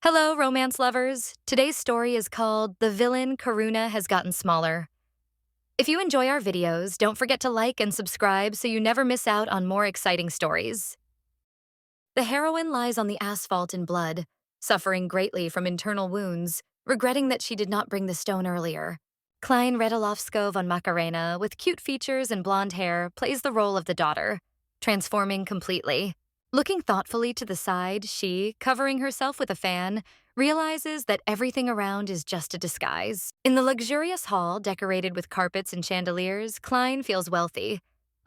Hello, romance lovers. Today's story is called The Villain Karuna Has Gotten Smaller. If you enjoy our videos, don't forget to like and subscribe so you never miss out on more exciting stories. The heroine lies on the asphalt in blood, suffering greatly from internal wounds, regretting that she did not bring the stone earlier. Klein Redolofsko von Macarena, with cute features and blonde hair, plays the role of the daughter, transforming completely. Looking thoughtfully to the side, she, covering herself with a fan, realizes that everything around is just a disguise. In the luxurious hall decorated with carpets and chandeliers, Klein feels wealthy,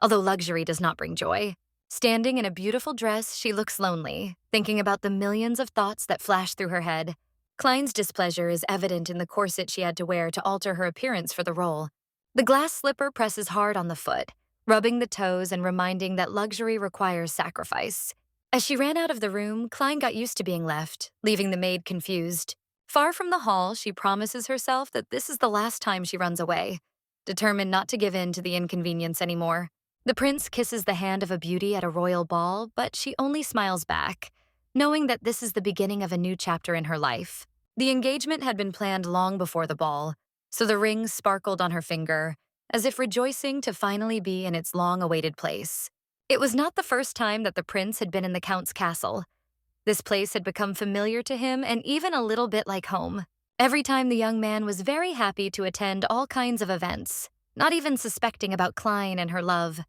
although luxury does not bring joy. Standing in a beautiful dress, she looks lonely, thinking about the millions of thoughts that flash through her head. Klein's displeasure is evident in the corset she had to wear to alter her appearance for the role. The glass slipper presses hard on the foot, rubbing the toes and reminding that luxury requires sacrifice. As she ran out of the room, Klein got used to being left, leaving the maid confused. Far from the hall, she promises herself that this is the last time she runs away, determined not to give in to the inconvenience anymore. The prince kisses the hand of a beauty at a royal ball, but she only smiles back, knowing that this is the beginning of a new chapter in her life. The engagement had been planned long before the ball, so the ring sparkled on her finger, as if rejoicing to finally be in its long-awaited place. It was not the first time that the prince had been in the count's castle. This place had become familiar to him and even a little bit like home. Every time the young man was very happy to attend all kinds of events, not even suspecting about Klein and her love.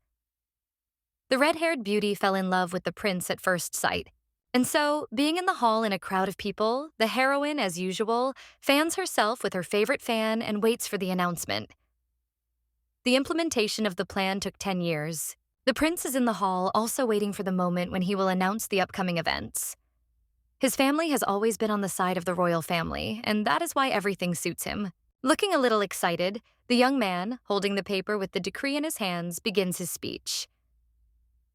The red-haired beauty fell in love with the prince at first sight. And so, being in the hall in a crowd of people, the heroine, as usual, fans herself with her favorite fan and waits for the announcement. The implementation of the plan took 10 years. The prince is in the hall, also waiting for the moment when he will announce the upcoming events. His family has always been on the side of the royal family, and that is why everything suits him. Looking a little excited, the young man, holding the paper with the decree in his hands, begins his speech.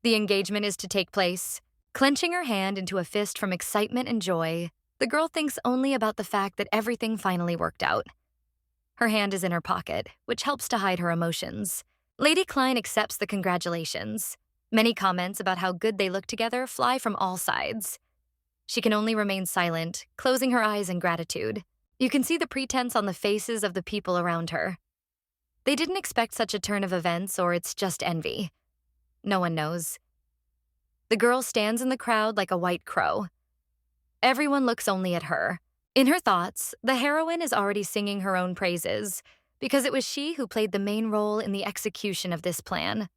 The engagement is to take place. Clenching her hand into a fist from excitement and joy, the girl thinks only about the fact that everything finally worked out. Her hand is in her pocket, which helps to hide her emotions. Lady Klein accepts the congratulations. Many comments about how good they look together fly from all sides. She can only remain silent, closing her eyes in gratitude. You can see the pretense on the faces of the people around her. They didn't expect such a turn of events, or it's just envy. No one knows. The girl stands in the crowd like a white crow. Everyone looks only at her. In her thoughts, the heroine is already singing her own praises, because it was she who played the main role in the execution of this plan.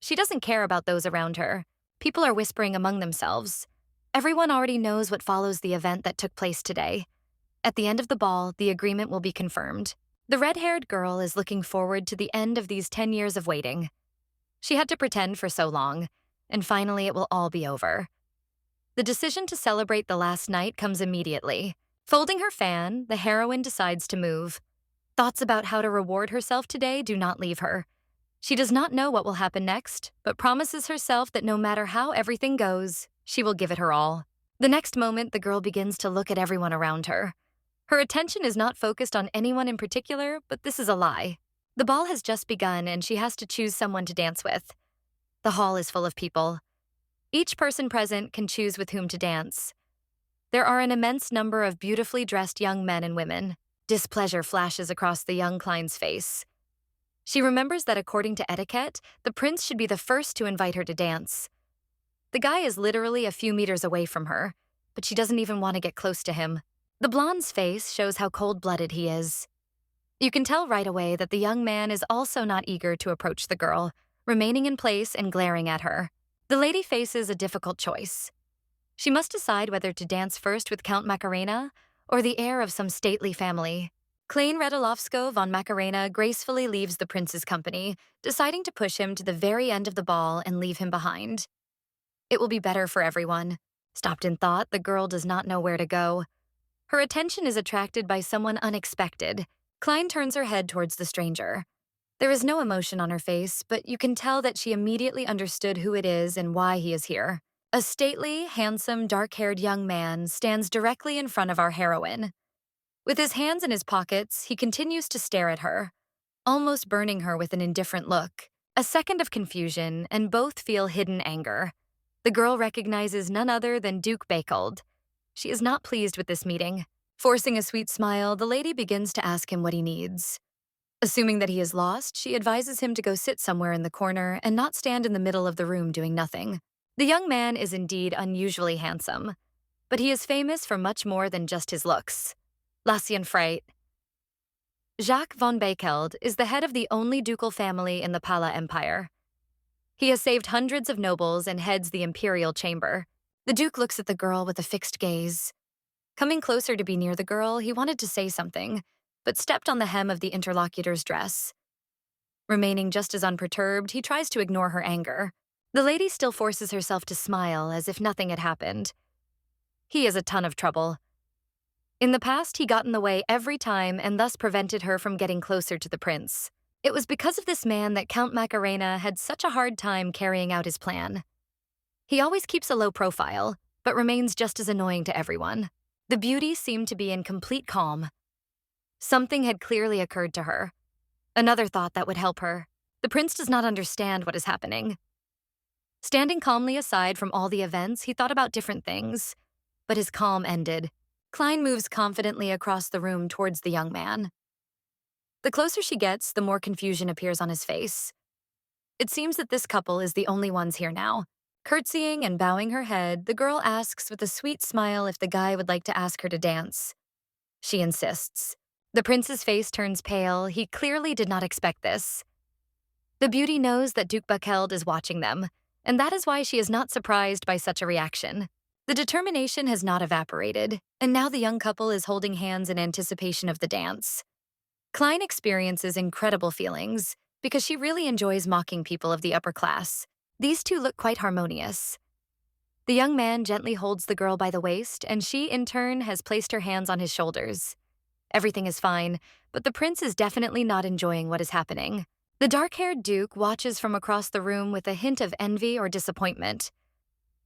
She doesn't care about those around her. People are whispering among themselves. Everyone already knows what follows the event that took place today. At the end of the ball, the agreement will be confirmed. The red-haired girl is looking forward to the end of these 10 years of waiting. She had to pretend for so long, and finally it will all be over. The decision to celebrate the last night comes immediately. Folding her fan, the heroine decides to move. Thoughts about how to reward herself today do not leave her. She does not know what will happen next, but promises herself that no matter how everything goes, she will give it her all. The next moment, the girl begins to look at everyone around her. Her attention is not focused on anyone in particular, but this is a lie. The ball has just begun and she has to choose someone to dance with. The hall is full of people. Each person present can choose with whom to dance. There are an immense number of beautifully dressed young men and women. Displeasure flashes across the young Klein's face. She remembers that according to etiquette, the prince should be the first to invite her to dance. The guy is literally a few meters away from her, but she doesn't even want to get close to him. The blonde's face shows how cold-blooded he is. You can tell right away that the young man is also not eager to approach the girl, remaining in place and glaring at her. The lady faces a difficult choice. She must decide whether to dance first with Count Macarena or the heir of some stately family. Klein Redolofsko von Macarena gracefully leaves the prince's company, deciding to push him to the very end of the ball and leave him behind. It will be better for everyone. Stopped in thought, the girl does not know where to go. Her attention is attracted by someone unexpected. Klein turns her head towards the stranger. There is no emotion on her face, but you can tell that she immediately understood who it is and why he is here. A stately, handsome, dark-haired young man stands directly in front of our heroine. With his hands in his pockets, he continues to stare at her, almost burning her with an indifferent look. A second of confusion, and both feel hidden anger. The girl recognizes none other than Duke Bacold. She is not pleased with this meeting. Forcing a sweet smile, the lady begins to ask him what he needs. Assuming that he is lost, she advises him to go sit somewhere in the corner and not stand in the middle of the room doing nothing. The young man is indeed unusually handsome, but he is famous for much more than just his looks. Lassian Freit. Jacques von Bakeld is the head of the only ducal family in the Pala Empire. He has saved hundreds of nobles and heads the imperial chamber. The duke looks at the girl with a fixed gaze. Coming closer to be near the girl, he wanted to say something, but stepped on the hem of the interlocutor's dress. Remaining just as unperturbed, he tries to ignore her anger. The lady still forces herself to smile as if nothing had happened. He is a ton of trouble. In the past, he got in the way every time and thus prevented her from getting closer to the prince. It was because of this man that Count Macarena had such a hard time carrying out his plan. He always keeps a low profile, but remains just as annoying to everyone. The beauty seemed to be in complete calm. Something had clearly occurred to her. Another thought that would help her. The prince does not understand what is happening. Standing calmly aside from all the events, he thought about different things, but his calm ended. Klein moves confidently across the room towards the young man. The closer she gets, the more confusion appears on his face. It seems that this couple is the only ones here now. Curtsying and bowing her head, the girl asks with a sweet smile if the guy would like to ask her to dance. She insists. The prince's face turns pale. He clearly did not expect this. The beauty knows that Duke Bakeld is watching them, and that is why she is not surprised by such a reaction. The determination has not evaporated, and now the young couple is holding hands in anticipation of the dance. Klein experiences incredible feelings because she really enjoys mocking people of the upper class. These two look quite harmonious. The young man gently holds the girl by the waist, and she, in turn, has placed her hands on his shoulders. Everything is fine, but the prince is definitely not enjoying what is happening. The dark-haired duke watches from across the room with a hint of envy or disappointment.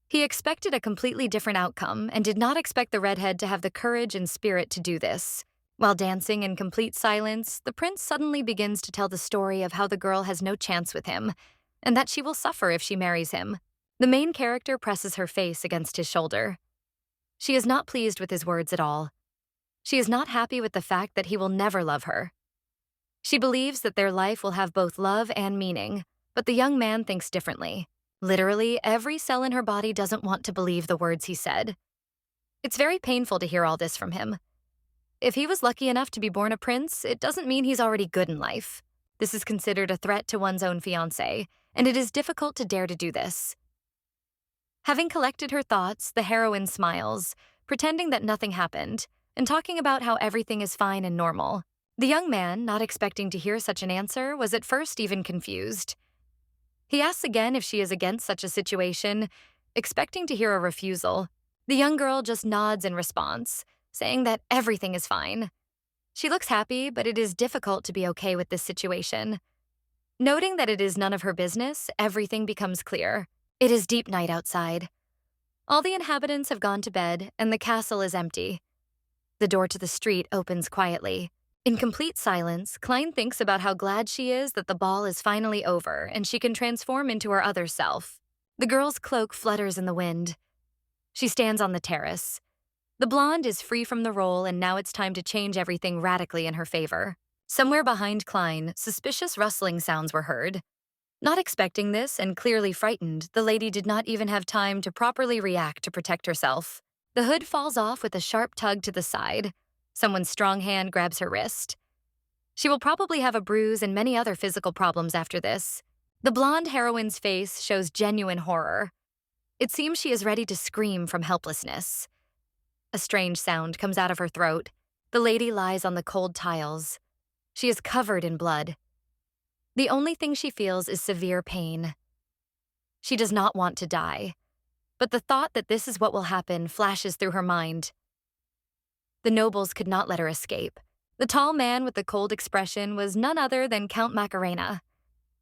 He expected a completely different outcome and did not expect the redhead to have the courage and spirit to do this. While dancing in complete silence, the prince suddenly begins to tell the story of how the girl has no chance with him, and that she will suffer if she marries him. The main character presses her face against his shoulder. She is not pleased with his words at all. She is not happy with the fact that he will never love her. She believes that their life will have both love and meaning, but the young man thinks differently. Literally, every cell in her body doesn't want to believe the words he said. It's very painful to hear all this from him. If he was lucky enough to be born a prince, it doesn't mean he's already good in life. This is considered a threat to one's own fiancé, and it is difficult to dare to do this. Having collected her thoughts, the heroine smiles, pretending that nothing happened, and talking about how everything is fine and normal. The young man, not expecting to hear such an answer, was at first even confused. He asks again if she is against such a situation, expecting to hear a refusal. The young girl just nods in response, saying that everything is fine. She looks happy, but it is difficult to be okay with this situation. Noting that it is none of her business, everything becomes clear. It is deep night outside. All the inhabitants have gone to bed, and the castle is empty. The door to the street opens quietly. In complete silence, Klein thinks about how glad she is that the ball is finally over and she can transform into her other self. The girl's cloak flutters in the wind. She stands on the terrace. The blonde is free from the role, and now it's time to change everything radically in her favor. Somewhere behind Klein, suspicious rustling sounds were heard. Not expecting this and clearly frightened, the lady did not even have time to properly react to protect herself. The hood falls off with a sharp tug to the side. Someone's strong hand grabs her wrist. She will probably have a bruise and many other physical problems after this. The blonde heroine's face shows genuine horror. It seems she is ready to scream from helplessness. A strange sound comes out of her throat. The lady lies on the cold tiles. She is covered in blood. The only thing she feels is severe pain. She does not want to die, but the thought that this is what will happen flashes through her mind. The nobles could not let her escape. The tall man with the cold expression was none other than Count Macarena.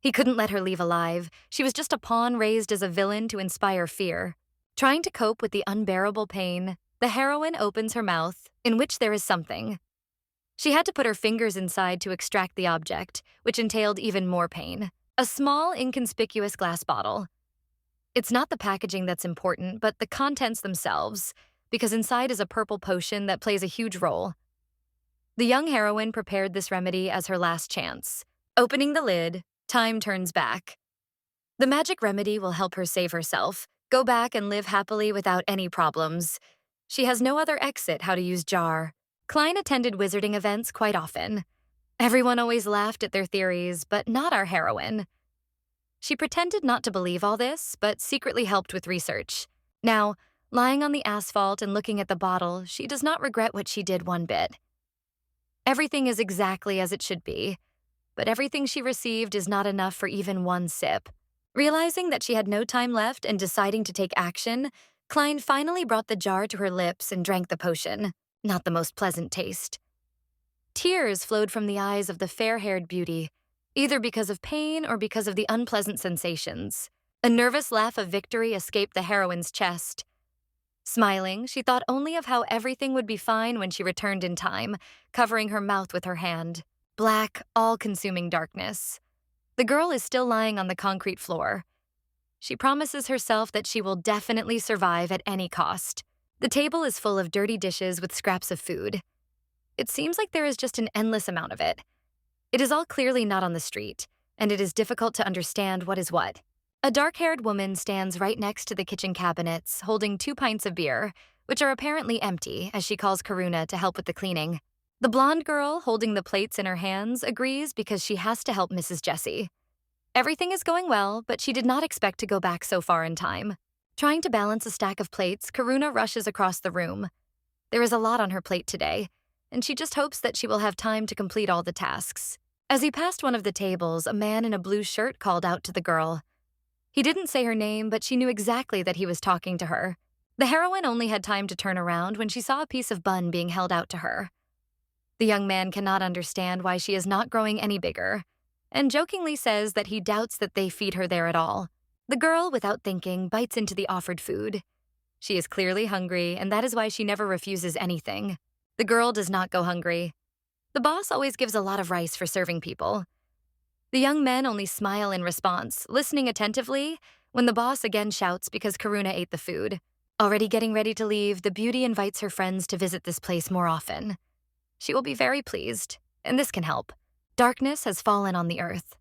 He couldn't let her leave alive. She was just a pawn raised as a villain to inspire fear. Trying to cope with the unbearable pain, the heroine opens her mouth, in which there is something. She had to put her fingers inside to extract the object, which entailed even more pain. A small, inconspicuous glass bottle. It's not the packaging that's important, but the contents themselves. because inside is a purple potion that plays a huge role. The young heroine prepared this remedy as her last chance. Opening the lid, time turns back. The magic remedy will help her save herself, go back and live happily without any problems. She has no other exit how to use jar. Klein attended wizarding events quite often. Everyone always laughed at their theories, but not our heroine. She pretended not to believe all this, but secretly helped with research. Now, lying on the asphalt and looking at the bottle, she does not regret what she did one bit. Everything is exactly as it should be, but everything she received is not enough for even one sip. Realizing that she had no time left and deciding to take action, Klein finally brought the jar to her lips and drank the potion. Not the most pleasant taste. Tears flowed from the eyes of the fair-haired beauty, either because of pain or because of the unpleasant sensations. A nervous laugh of victory escaped the heroine's chest. Smiling, she thought only of how everything would be fine when she returned in time, covering her mouth with her hand. Black, all-consuming darkness. The girl is still lying on the concrete floor. She promises herself that she will definitely survive at any cost. The table is full of dirty dishes with scraps of food. It seems like there is just an endless amount of it. It is all clearly not on the street, and it is difficult to understand what is what. A dark-haired woman stands right next to the kitchen cabinets, holding 2 pints of beer, which are apparently empty, as she calls Karuna to help with the cleaning. The blonde girl, holding the plates in her hands, agrees because she has to help Mrs. Jessie. Everything is going well, but she did not expect to go back so far in time. Trying to balance a stack of plates, Karuna rushes across the room. There is a lot on her plate today, and she just hopes that she will have time to complete all the tasks. As he passed one of the tables, a man in a blue shirt called out to the girl. He didn't say her name, but she knew exactly that he was talking to her. The heroine only had time to turn around when she saw a piece of bun being held out to her. The young man cannot understand why she is not growing any bigger, and jokingly says that he doubts that they feed her there at all. The girl, without thinking, bites into the offered food. She is clearly hungry, and that is why she never refuses anything. The girl does not go hungry. The boss always gives a lot of rice for serving people. The young men only smile in response, listening attentively, when the boss again shouts because Karuna ate the food. Already getting ready to leave, the beauty invites her friends to visit this place more often. She will be very pleased, and this can help. Darkness has fallen on the earth.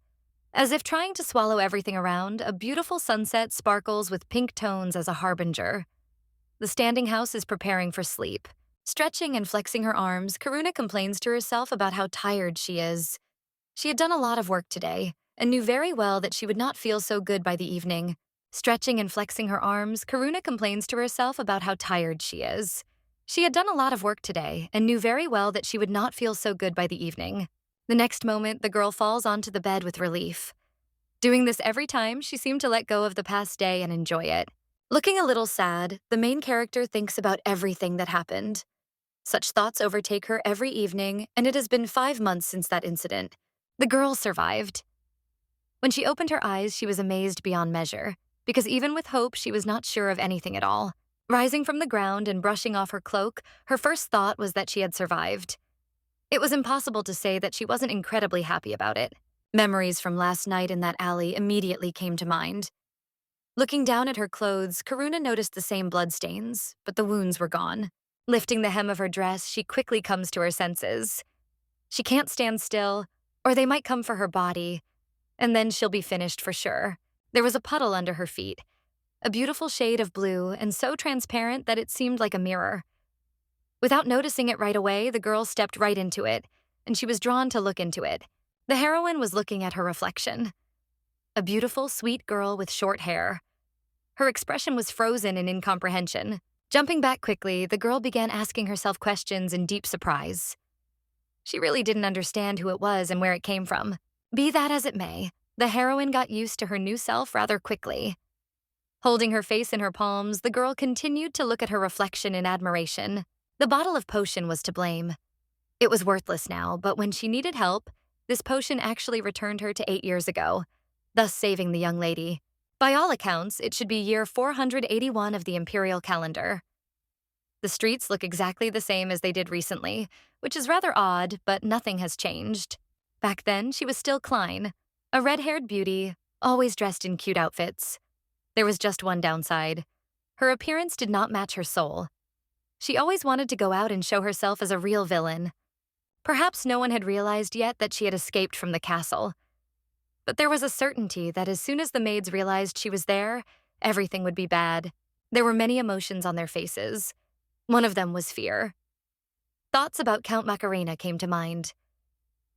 As if trying to swallow everything around, a beautiful sunset sparkles with pink tones as a harbinger. The standing house is preparing for sleep. Stretching and flexing her arms, Karuna complains to herself about how tired she is. She had done a lot of work today, and knew very well that she would not feel so good by the evening. Stretching and flexing her arms, Karuna complains to herself about how tired she is. She had done a lot of work today, and knew very well that she would not feel so good by the evening. The next moment, the girl falls onto the bed with relief. Doing this every time, she seemed to let go of the past day and enjoy it. Looking a little sad, the main character thinks about everything that happened. Such thoughts overtake her every evening, and it has been 5 months since that incident. The girl survived. When she opened her eyes, she was amazed beyond measure, because even with hope, she was not sure of anything at all. Rising from the ground and brushing off her cloak, her first thought was that she had survived. It was impossible to say that she wasn't incredibly happy about it. Memories from last night in that alley immediately came to mind. Looking down at her clothes, Karuna noticed the same bloodstains, but the wounds were gone. Lifting the hem of her dress, she quickly comes to her senses. She can't stand still, or they might come for her body, and then she'll be finished for sure. There was a puddle under her feet, a beautiful shade of blue and so transparent that it seemed like a mirror. Without noticing it right away, the girl stepped right into it, and she was drawn to look into it. The heroine was looking at her reflection. A beautiful, sweet girl with short hair. Her expression was frozen in incomprehension. Jumping back quickly, the girl began asking herself questions in deep surprise. She really didn't understand who it was and where it came from. Be that as it may, the heroine got used to her new self rather quickly. Holding her face in her palms, the girl continued to look at her reflection in admiration. The bottle of potion was to blame. It was worthless now, but when she needed help, this potion actually returned her to 8 years ago, thus saving the young lady. By all accounts, it should be year 481 of the imperial calendar. The streets look exactly the same as they did recently, which is rather odd, but nothing has changed. Back then, she was still Klein, a red-haired beauty, always dressed in cute outfits. There was just one downside. Her appearance did not match her soul. She always wanted to go out and show herself as a real villain. Perhaps no one had realized yet that she had escaped from the castle. But there was a certainty that as soon as the maids realized she was there, everything would be bad. There were many emotions on their faces. One of them was fear. Thoughts about Count Macarena came to mind.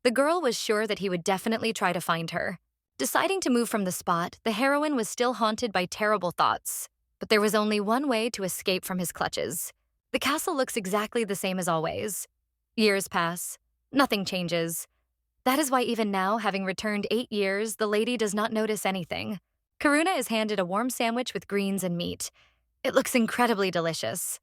The girl was sure that he would definitely try to find her. Deciding to move from the spot, the heroine was still haunted by terrible thoughts. But there was only one way to escape from his clutches. The castle looks exactly the same as always. Years pass. Nothing changes. That is why even now, having returned 8 years, the lady does not notice anything. Karuna is handed a warm sandwich with greens and meat. It looks incredibly delicious.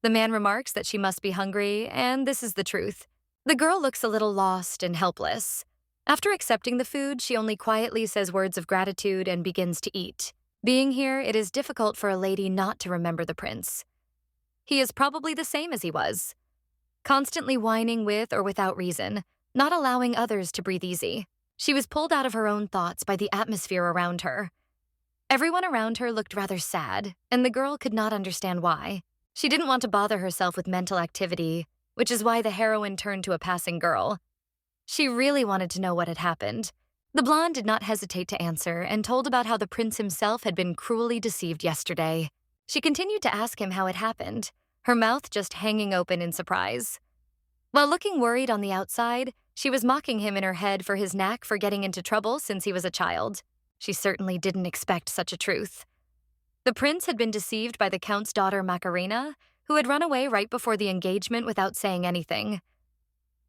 The man remarks that she must be hungry, and this is the truth. The girl looks a little lost and helpless. After accepting the food, she only quietly says words of gratitude and begins to eat. Being here, it is difficult for a lady not to remember the prince. He is probably the same as he was, constantly whining with or without reason, not allowing others to breathe easy. She was pulled out of her own thoughts by the atmosphere around her. Everyone around her looked rather sad, and the girl could not understand why. She didn't want to bother herself with mental activity, which is why the heroine turned to a passing girl. She really wanted to know what had happened. The blonde did not hesitate to answer and told about how the prince himself had been cruelly deceived yesterday. She continued to ask him how it happened, her mouth just hanging open in surprise. While looking worried on the outside, she was mocking him in her head for his knack for getting into trouble since he was a child. She certainly didn't expect such a truth. The prince had been deceived by the count's daughter Macarena, who had run away right before the engagement without saying anything.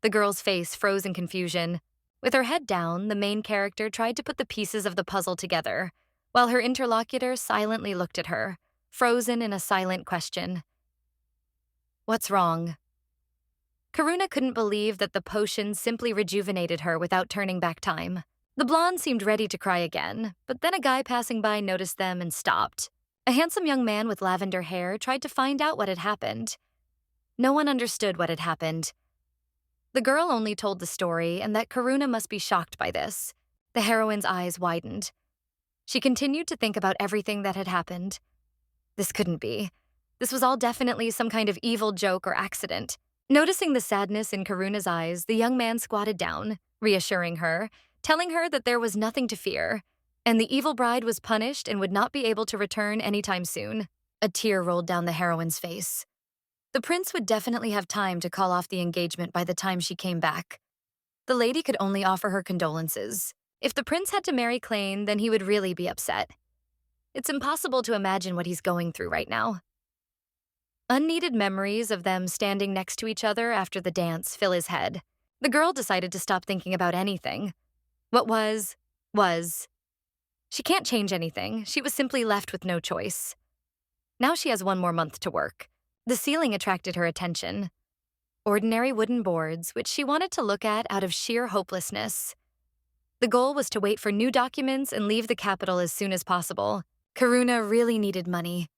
The girl's face froze in confusion. With her head down, the main character tried to put the pieces of the puzzle together, while her interlocutor silently looked at her, frozen in a silent question. What's wrong? Karuna couldn't believe that the potion simply rejuvenated her without turning back time. The blonde seemed ready to cry again, but then a guy passing by noticed them and stopped. A handsome young man with lavender hair tried to find out what had happened. No one understood what had happened. The girl only told the story and that Karuna must be shocked by this. The heroine's eyes widened. She continued to think about everything that had happened. This couldn't be. This was all definitely some kind of evil joke or accident. Noticing the sadness in Karuna's eyes, the young man squatted down, reassuring her, telling her that there was nothing to fear, and the evil bride was punished and would not be able to return anytime soon. A tear rolled down the heroine's face. The prince would definitely have time to call off the engagement by the time she came back. The lady could only offer her condolences. If the prince had to marry Klain, then he would really be upset. It's impossible to imagine what he's going through right now. Unneeded memories of them standing next to each other after the dance fill his head. The girl decided to stop thinking about anything. What was, was. She can't change anything. She was simply left with no choice. Now she has 1 more month to work. The ceiling attracted her attention. Ordinary wooden boards, which she wanted to look at out of sheer hopelessness. The goal was to wait for new documents and leave the capital as soon as possible. Karuna really needed money.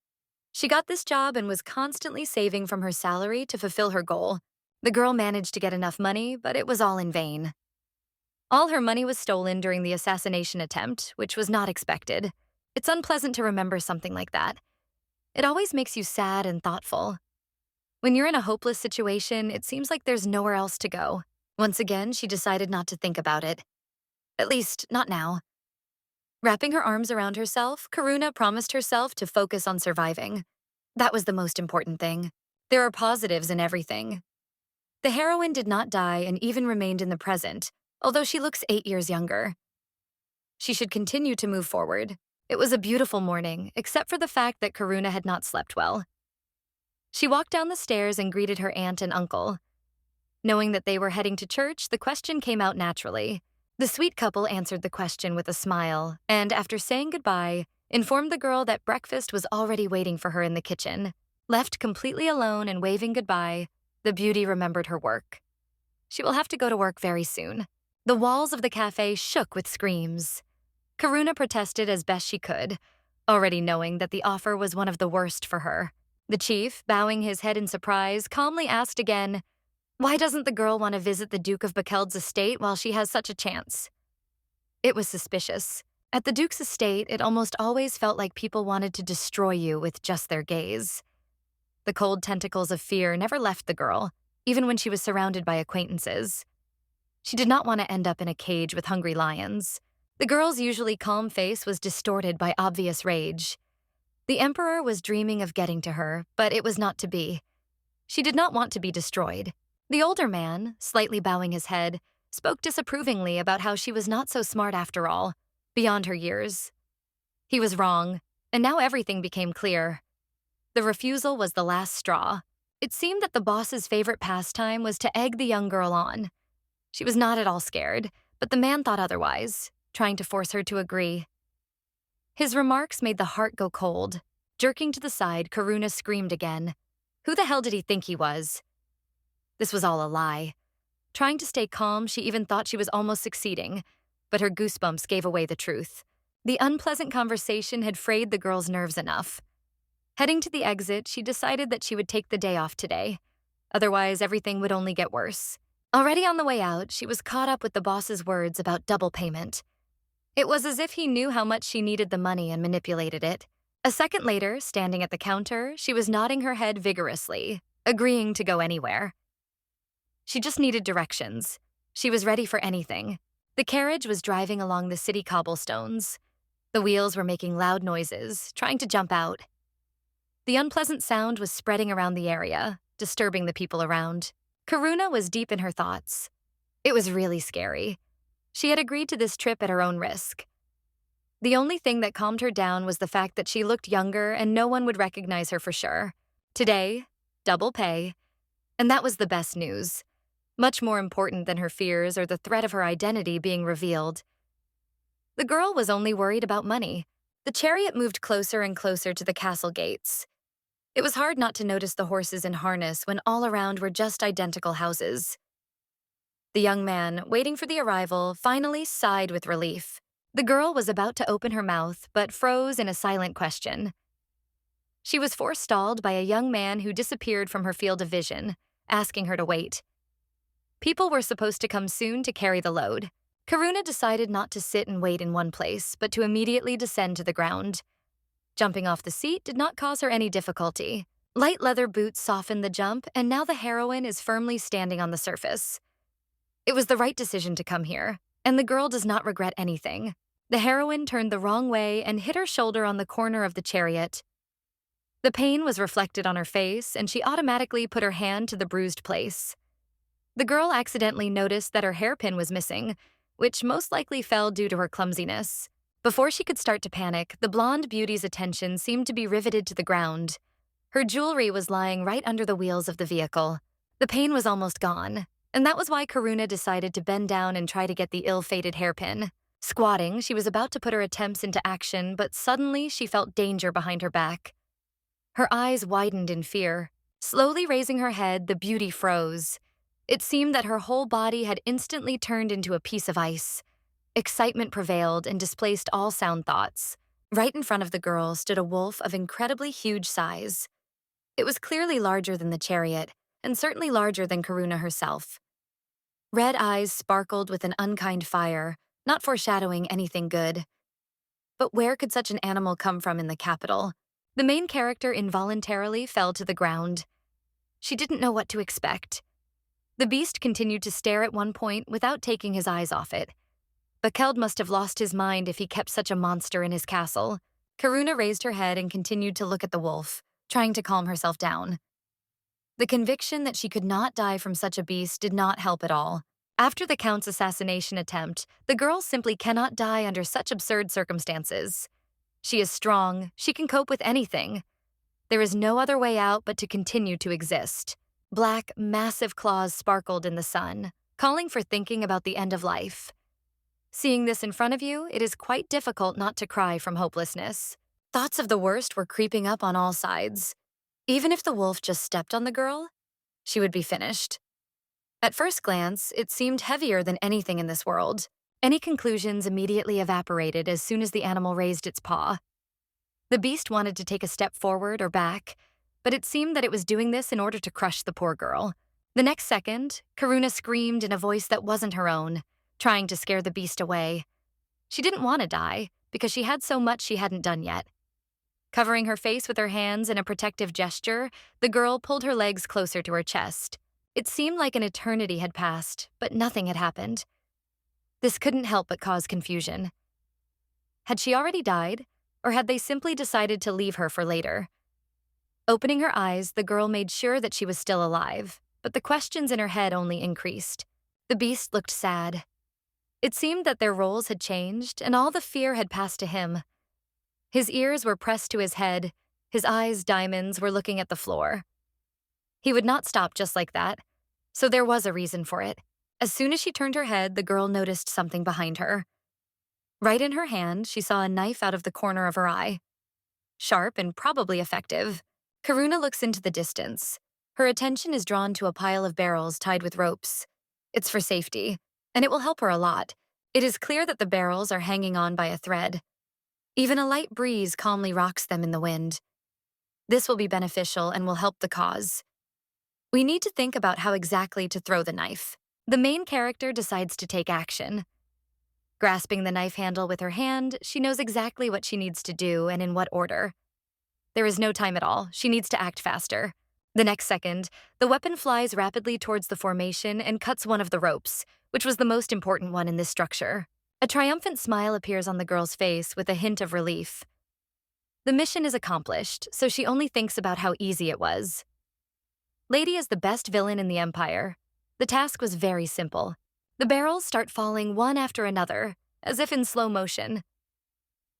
She got this job and was constantly saving from her salary to fulfill her goal. The girl managed to get enough money, but it was all in vain. All her money was stolen during the assassination attempt, which was not expected. It's unpleasant to remember something like that. It always makes you sad and thoughtful. When you're in a hopeless situation, it seems like there's nowhere else to go. Once again, she decided not to think about it. At least, not now. Wrapping her arms around herself, Karuna promised herself to focus on surviving. That was the most important thing. There are positives in everything. The heroine did not die and even remained in the present, although she looks 8 years younger. She should continue to move forward. It was a beautiful morning, except for the fact that Karuna had not slept well. She walked down the stairs and greeted her aunt and uncle. Knowing that they were heading to church, the question came out naturally. The sweet couple answered the question with a smile, and after saying goodbye, informed the girl that breakfast was already waiting for her in the kitchen. Left completely alone and waving goodbye, the beauty remembered her work. She will have to go to work very soon. The walls of the cafe shook with screams. Karuna protested as best she could, already knowing that the offer was one of the worst for her. The chief, bowing his head in surprise, calmly asked again, why doesn't the girl want to visit the Duke of Bakeld's estate while she has such a chance? It was suspicious. At the Duke's estate, it almost always felt like people wanted to destroy you with just their gaze. The cold tentacles of fear never left the girl, even when she was surrounded by acquaintances. She did not want to end up in a cage with hungry lions. The girl's usually calm face was distorted by obvious rage. The Emperor was dreaming of getting to her, but it was not to be. She did not want to be destroyed. The older man, slightly bowing his head, spoke disapprovingly about how she was not so smart after all, beyond her years. He was wrong, and now everything became clear. The refusal was the last straw. It seemed that the boss's favorite pastime was to egg the young girl on. She was not at all scared, but the man thought otherwise, trying to force her to agree. His remarks made the heart go cold. Jerking to the side, Karuna screamed again. Who the hell did he think he was? This was all a lie. Trying to stay calm, she even thought she was almost succeeding, but her goosebumps gave away the truth. The unpleasant conversation had frayed the girl's nerves enough. Heading to the exit, she decided that she would take the day off today. Otherwise, everything would only get worse. Already on the way out, she was caught up with the boss's words about double payment. It was as if he knew how much she needed the money and manipulated it. A second later, standing at the counter, she was nodding her head vigorously, agreeing to go anywhere. She just needed directions. She was ready for anything. The carriage was driving along the city cobblestones. The wheels were making loud noises, trying to jump out. The unpleasant sound was spreading around the area, disturbing the people around. Karuna was deep in her thoughts. It was really scary. She had agreed to this trip at her own risk. The only thing that calmed her down was the fact that she looked younger and no one would recognize her for sure. Today, double pay. And that was the best news. Much more important than her fears or the threat of her identity being revealed. The girl was only worried about money. The chariot moved closer and closer to the castle gates. It was hard not to notice the horses in harness when all around were just identical houses. The young man, waiting for the arrival, finally sighed with relief. The girl was about to open her mouth, but froze in a silent question. She was forestalled by a young man who disappeared from her field of vision, asking her to wait. People were supposed to come soon to carry the load. Karuna decided not to sit and wait in one place, but to immediately descend to the ground. Jumping off the seat did not cause her any difficulty. Light leather boots softened the jump, and now the heroine is firmly standing on the surface. It was the right decision to come here, and the girl does not regret anything. The heroine turned the wrong way and hit her shoulder on the corner of the chariot. The pain was reflected on her face, and she automatically put her hand to the bruised place. The girl accidentally noticed that her hairpin was missing, which most likely fell due to her clumsiness. Before she could start to panic, the blonde beauty's attention seemed to be riveted to the ground. Her jewelry was lying right under the wheels of the vehicle. The pain was almost gone, and that was why Karuna decided to bend down and try to get the ill-fated hairpin. Squatting, she was about to put her attempts into action, but suddenly she felt danger behind her back. Her eyes widened in fear. Slowly raising her head, the beauty froze. It seemed that her whole body had instantly turned into a piece of ice. Excitement prevailed and displaced all sound thoughts. Right in front of the girl stood a wolf of incredibly huge size. It was clearly larger than the chariot, and certainly larger than Karuna herself. Red eyes sparkled with an unkind fire, not foreshadowing anything good. But where could such an animal come from in the capital? The main character involuntarily fell to the ground. She didn't know what to expect. The beast continued to stare at one point without taking his eyes off it. Bakeld must have lost his mind if he kept such a monster in his castle. Karuna raised her head and continued to look at the wolf, trying to calm herself down. The conviction that she could not die from such a beast did not help at all. After the Count's assassination attempt, the girl simply cannot die under such absurd circumstances. She is strong, she can cope with anything. There is no other way out but to continue to exist. Black, massive claws sparkled in the sun, calling for thinking about the end of life. Seeing this in front of you, it is quite difficult not to cry from hopelessness. Thoughts of the worst were creeping up on all sides. Even if the wolf just stepped on the girl, she would be finished. At first glance, it seemed heavier than anything in this world. Any conclusions immediately evaporated as soon as the animal raised its paw. The beast wanted to take a step forward or back, but it seemed that it was doing this in order to crush the poor girl. The next second, Karuna screamed in a voice that wasn't her own, trying to scare the beast away. She didn't want to die, because she had so much she hadn't done yet. Covering her face with her hands in a protective gesture, the girl pulled her legs closer to her chest. It seemed like an eternity had passed, but nothing had happened. This couldn't help but cause confusion. Had she already died, or had they simply decided to leave her for later? Opening her eyes, the girl made sure that she was still alive, but the questions in her head only increased. The beast looked sad. It seemed that their roles had changed, and all the fear had passed to him. His ears were pressed to his head, his eyes, diamonds, were looking at the floor. He would not stop just like that, so there was a reason for it. As soon as she turned her head, the girl noticed something behind her. Right in her hand, she saw a knife out of the corner of her eye. Sharp and probably effective. Karuna looks into the distance. Her attention is drawn to a pile of barrels tied with ropes. It's for safety, and it will help her a lot. It is clear that the barrels are hanging on by a thread. Even a light breeze calmly rocks them in the wind. This will be beneficial and will help the cause. We need to think about how exactly to throw the knife. The main character decides to take action. Grasping the knife handle with her hand, she knows exactly what she needs to do and in what order. There is no time at all. She needs to act faster. The next second, the weapon flies rapidly towards the formation and cuts one of the ropes, which was the most important one in this structure. A triumphant smile appears on the girl's face with a hint of relief. The mission is accomplished, so she only thinks about how easy it was. Lady is the best villain in the Empire. The task was very simple. The barrels start falling one after another, as if in slow motion.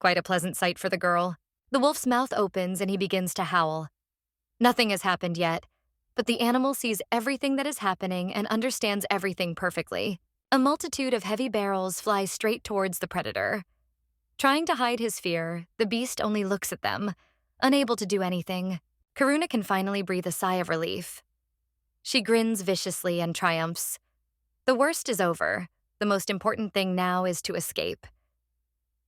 Quite a pleasant sight for the girl. The wolf's mouth opens and he begins to howl. Nothing has happened yet, but the animal sees everything that is happening and understands everything perfectly. A multitude of heavy barrels fly straight towards the predator. Trying to hide his fear, the beast only looks at them, unable to do anything. Karuna can finally breathe a sigh of relief. She grins viciously and triumphs. The worst is over. The most important thing now is to escape.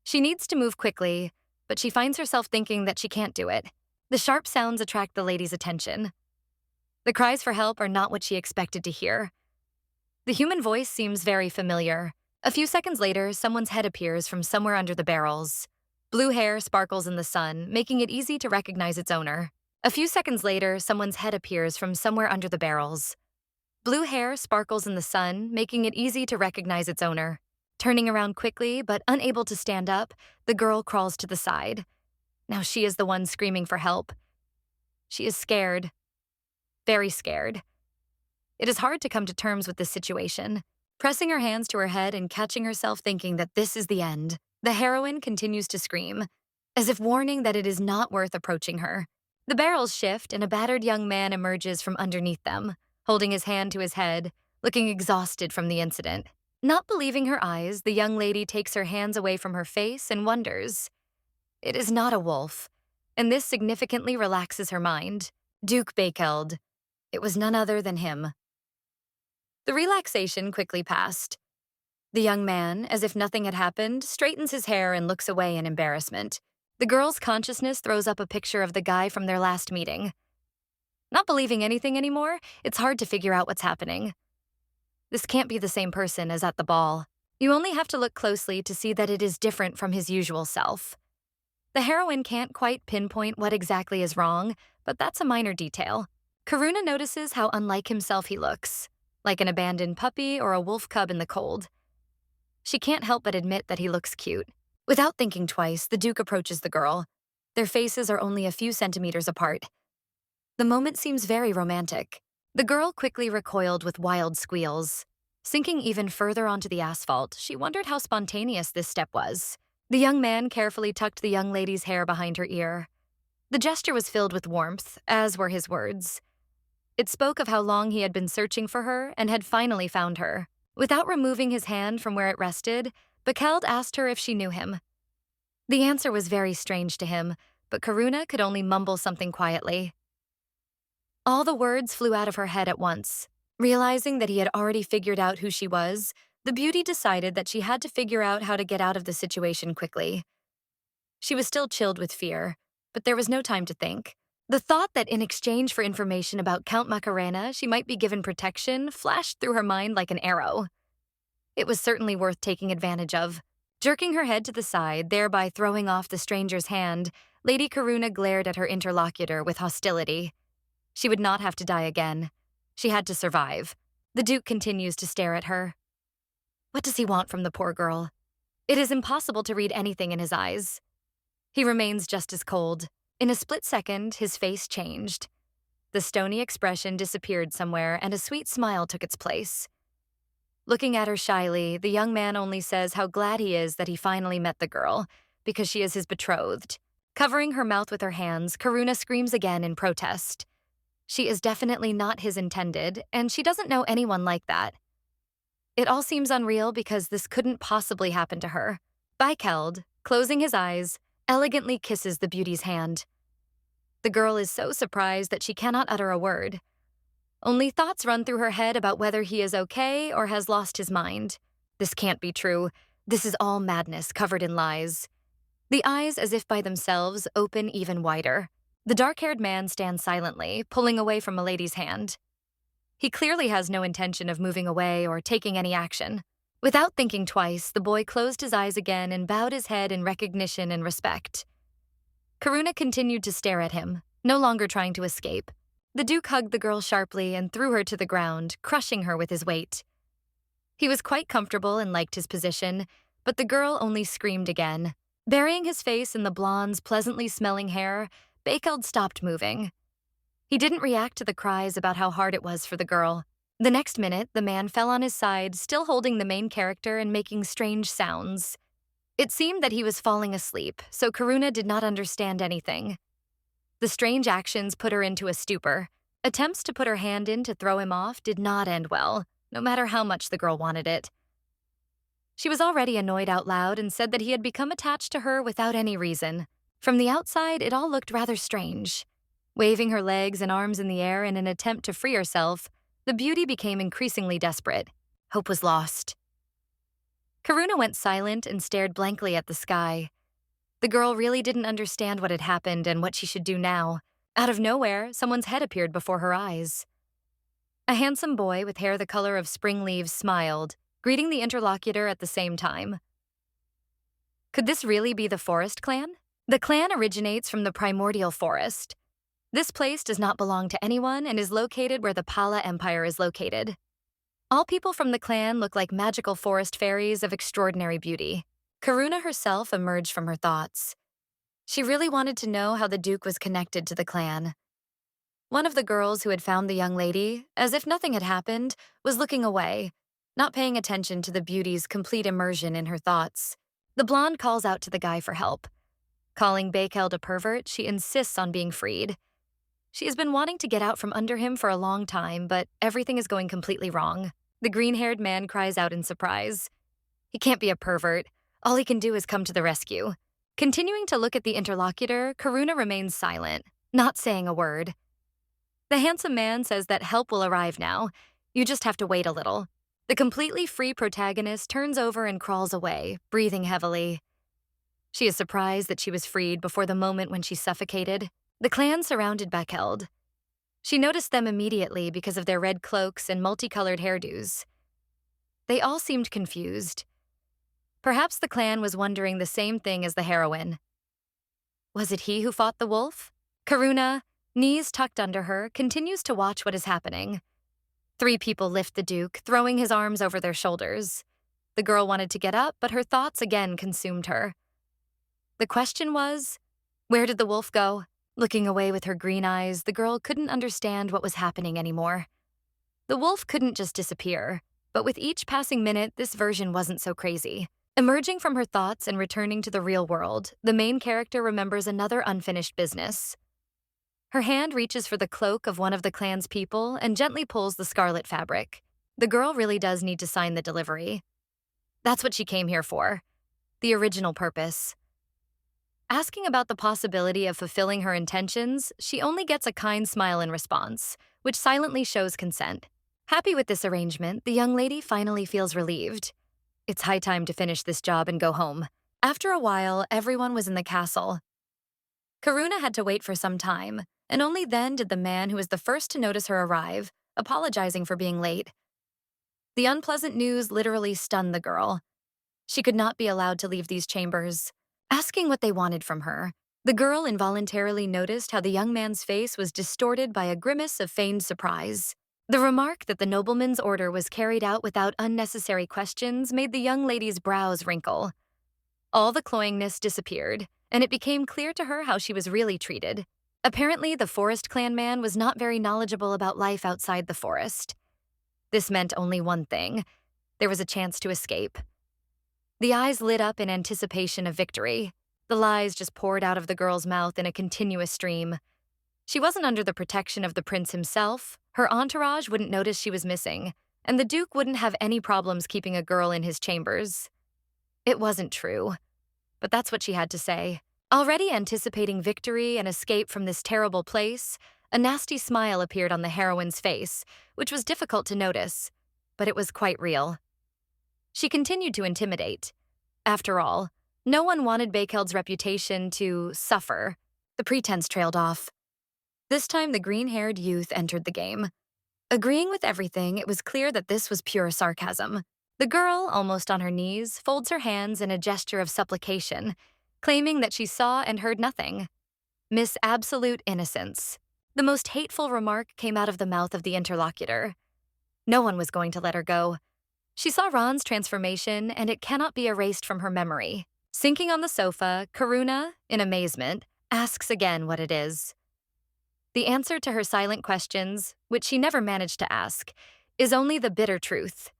She needs to move quickly, but she finds herself thinking that she can't do it. The sharp sounds attract the lady's attention. The cries for help are not what she expected to hear. The human voice seems very familiar. A few seconds later, someone's head appears from somewhere under the barrels. Blue hair sparkles in the sun, making it easy to recognize its owner. A few seconds later, someone's head appears from somewhere under the barrels. Blue hair sparkles in the sun, making it easy to recognize its owner. Turning around quickly, but unable to stand up, the girl crawls to the side. Now she is the one screaming for help. She is scared. Very scared. It is hard to come to terms with this situation. Pressing her hands to her head and catching herself thinking that this is the end, the heroine continues to scream, as if warning that it is not worth approaching her. The barrels shift and a battered young man emerges from underneath them, holding his hand to his head, looking exhausted from the incident. Not believing her eyes, the young lady takes her hands away from her face and wonders. It is not a wolf, and this significantly relaxes her mind. Duke Bakeld. It was none other than him. The relaxation quickly passed. The young man, as if nothing had happened, straightens his hair and looks away in embarrassment. The girl's consciousness throws up a picture of the guy from their last meeting. Not believing anything anymore, it's hard to figure out what's happening. This can't be the same person as at the ball. You only have to look closely to see that it is different from his usual self. The heroine can't quite pinpoint what exactly is wrong, but that's a minor detail. Karuna notices how unlike himself he looks, like an abandoned puppy or a wolf cub in the cold. She can't help but admit that he looks cute. Without thinking twice, the Duke approaches the girl. Their faces are only a few centimeters apart. The moment seems very romantic. The girl quickly recoiled with wild squeals. Sinking even further onto the asphalt, she wondered how spontaneous this step was. The young man carefully tucked the young lady's hair behind her ear. The gesture was filled with warmth, as were his words. It spoke of how long he had been searching for her and had finally found her. Without removing his hand from where it rested, Bakeld asked her if she knew him. The answer was very strange to him, but Karuna could only mumble something quietly. All the words flew out of her head at once. Realizing that he had already figured out who she was, the beauty decided that she had to figure out how to get out of the situation quickly. She was still chilled with fear, but there was no time to think. The thought that in exchange for information about Count Macarena, she might be given protection flashed through her mind like an arrow. It was certainly worth taking advantage of. Jerking her head to the side, thereby throwing off the stranger's hand, Lady Karuna glared at her interlocutor with hostility. She would not have to die again. She had to survive. The Duke continues to stare at her. What does he want from the poor girl? It is impossible to read anything in his eyes. He remains just as cold. In a split second, his face changed. The stony expression disappeared somewhere, and a sweet smile took its place. Looking at her shyly, the young man only says how glad he is that he finally met the girl, because she is his betrothed. Covering her mouth with her hands, Karuna screams again in protest. She is definitely not his intended, and she doesn't know anyone like that. It all seems unreal because this couldn't possibly happen to her. Bykeld, closing his eyes, elegantly kisses the beauty's hand. The girl is so surprised that she cannot utter a word. Only thoughts run through her head about whether he is okay or has lost his mind. This can't be true. This is all madness covered in lies. The eyes, as if by themselves, open even wider. The dark-haired man stands silently, pulling away from Milady's hand. He clearly has no intention of moving away or taking any action. Without thinking twice, the boy closed his eyes again and bowed his head in recognition and respect. Karuna continued to stare at him, no longer trying to escape. The Duke hugged the girl sharply and threw her to the ground, crushing her with his weight. He was quite comfortable and liked his position, but the girl only screamed again. Burying his face in the blonde's pleasantly smelling hair, Bykeld stopped moving. He didn't react to the cries about how hard it was for the girl. The next minute, the man fell on his side, still holding the main character and making strange sounds. It seemed that he was falling asleep, so Karuna did not understand anything. The strange actions put her into a stupor. Attempts to put her hand in to throw him off did not end well, no matter how much the girl wanted it. She was already annoyed out loud and said that he had become attached to her without any reason. From the outside, it all looked rather strange. Waving her legs and arms in the air in an attempt to free herself, the beauty became increasingly desperate. Hope was lost. Karuna went silent and stared blankly at the sky. The girl really didn't understand what had happened and what she should do now. Out of nowhere, someone's head appeared before her eyes. A handsome boy with hair the color of spring leaves smiled, greeting the interlocutor at the same time. Could this really be the Forest clan? The clan originates from the primordial forest. This place does not belong to anyone and is located where the Pala Empire is located. All people from the clan look like magical forest fairies of extraordinary beauty. Karuna herself emerged from her thoughts. She really wanted to know how the Duke was connected to the clan. One of the girls who had found the young lady, as if nothing had happened, was looking away, not paying attention to the beauty's complete immersion in her thoughts. The blonde calls out to the guy for help. Calling Bykeld a pervert, she insists on being freed. She has been wanting to get out from under him for a long time, but everything is going completely wrong. The green-haired man cries out in surprise. He can't be a pervert. All he can do is come to the rescue. Continuing to look at the interlocutor, Karuna remains silent, not saying a word. The handsome man says that help will arrive now. You just have to wait a little. The completely free protagonist turns over and crawls away, breathing heavily. She is surprised that she was freed before the moment when she suffocated. The clan surrounded Bykeld. She noticed them immediately because of their red cloaks and multicolored hairdos. They all seemed confused. Perhaps the clan was wondering the same thing as the heroine. Was it he who fought the wolf? Karuna, knees tucked under her, continues to watch what is happening. 3 people lift the Duke, throwing his arms over their shoulders. The girl wanted to get up, but her thoughts again consumed her. The question was, where did the wolf go? Looking away with her green eyes, the girl couldn't understand what was happening anymore. The wolf couldn't just disappear, but with each passing minute, this version wasn't so crazy. Emerging from her thoughts and returning to the real world, the main character remembers another unfinished business. Her hand reaches for the cloak of one of the clan's people and gently pulls the scarlet fabric. The girl really does need to sign the delivery. That's what she came here for. The original purpose. Asking about the possibility of fulfilling her intentions, she only gets a kind smile in response, which silently shows consent. Happy with this arrangement, the young lady finally feels relieved. It's high time to finish this job and go home. After a while, everyone was in the castle. Karuna had to wait for some time, and only then did the man who was the first to notice her arrive, apologizing for being late. The unpleasant news literally stunned the girl. She could not be allowed to leave these chambers. Asking what they wanted from her, The girl involuntarily noticed how the young man's face was distorted by a grimace of feigned surprise. The remark that the nobleman's order was carried out without unnecessary questions made the young lady's brows wrinkle. All the cloyingness disappeared, and it became clear to her how she was really treated. Apparently, the Forest Clan man was not very knowledgeable about life outside the forest. This meant only one thing: there was a chance to escape. The eyes lit up in anticipation of victory. The lies just poured out of the girl's mouth in a continuous stream. She wasn't under the protection of the prince himself, her entourage wouldn't notice she was missing, and the duke wouldn't have any problems keeping a girl in his chambers. It wasn't true, but that's what she had to say. Already anticipating victory and escape from this terrible place, a nasty smile appeared on the heroine's face, which was difficult to notice, but it was quite real. She continued to intimidate. After all, no one wanted Bakeld's reputation to suffer. The pretense trailed off. This time, the green-haired youth entered the game. Agreeing with everything, it was clear that this was pure sarcasm. The girl, almost on her knees, folds her hands in a gesture of supplication, claiming that she saw and heard nothing. Miss Absolute Innocence. The most hateful remark came out of the mouth of the interlocutor. No one was going to let her go. She saw Ron's transformation, and it cannot be erased from her memory. Sinking on the sofa, Karuna, in amazement, asks again what it is. The answer to her silent questions, which she never managed to ask, is only the bitter truth.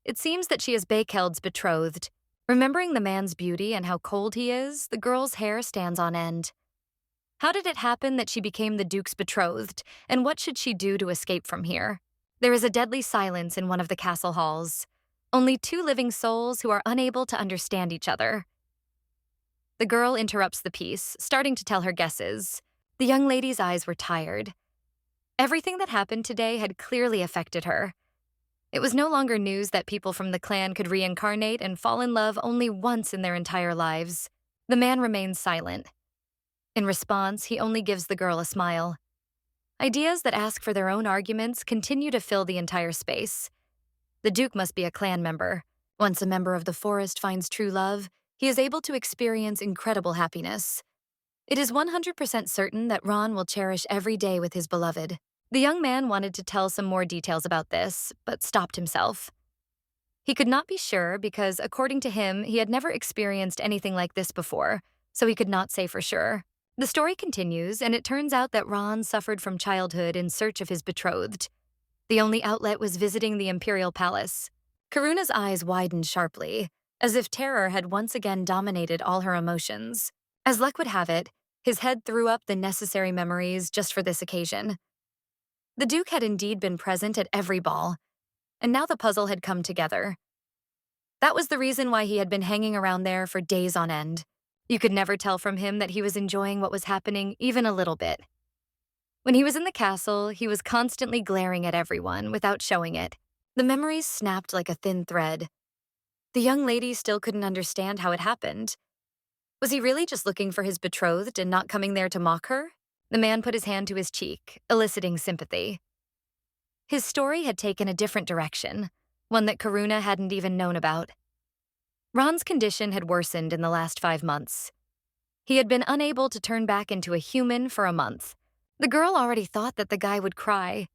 It seems that she is Bakeld's betrothed. Remembering the man's beauty and how cold he is, the girl's hair stands on end. How did it happen that she became the Duke's betrothed, and what should she do to escape from here? There is a deadly silence in one of the castle halls. Only two living souls who are unable to understand each other. The girl interrupts the piece, starting to tell her guesses. The young lady's eyes were tired. Everything that happened today had clearly affected her. It was no longer news that people from the clan could reincarnate and fall in love only once in their entire lives. The man remains silent. In response, he only gives the girl a smile. Ideas that ask for their own arguments continue to fill the entire space. The Duke must be a clan member. Once a member of the forest finds true love, he is able to experience incredible happiness. It is 100% certain that Ron will cherish every day with his beloved. The young man wanted to tell some more details about this, but stopped himself. He could not be sure because, according to him, he had never experienced anything like this before, so he could not say for sure. The story continues, and it turns out that Ron suffered from childhood in search of his betrothed. The only outlet was visiting the imperial palace. Karuna's eyes widened sharply, as if terror had once again dominated all her emotions. As luck would have it, his head threw up the necessary memories just for this occasion. The Duke had indeed been present at every ball, and now the puzzle had come together. That was the reason why he had been hanging around there for days on end. You could never tell from him that he was enjoying what was happening even a little bit. When he was in the castle, he was constantly glaring at everyone without showing it. The memories snapped like a thin thread. The young lady still couldn't understand how it happened. Was he really just looking for his betrothed and not coming there to mock her? The man put his hand to his cheek, eliciting sympathy. His story had taken a different direction, one that Karuna hadn't even known about. Ron's condition had worsened in the last 5 months. He had been unable to turn back into a human for a month. The girl already thought that the guy would cry,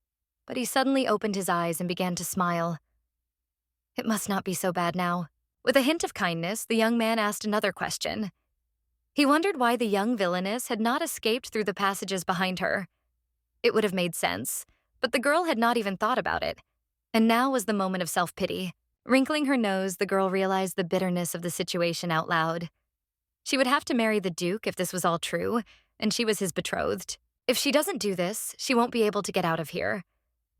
but he suddenly opened his eyes and began to smile. It must not be so bad now. With a hint of kindness, the young man asked another question. He wondered why the young villainess had not escaped through the passages behind her. It would have made sense, but the girl had not even thought about it. And now was the moment of self-pity. Wrinkling her nose, the girl realized the bitterness of the situation out loud. She would have to marry the Duke if this was all true, and she was his betrothed. If she doesn't do this, she won't be able to get out of here.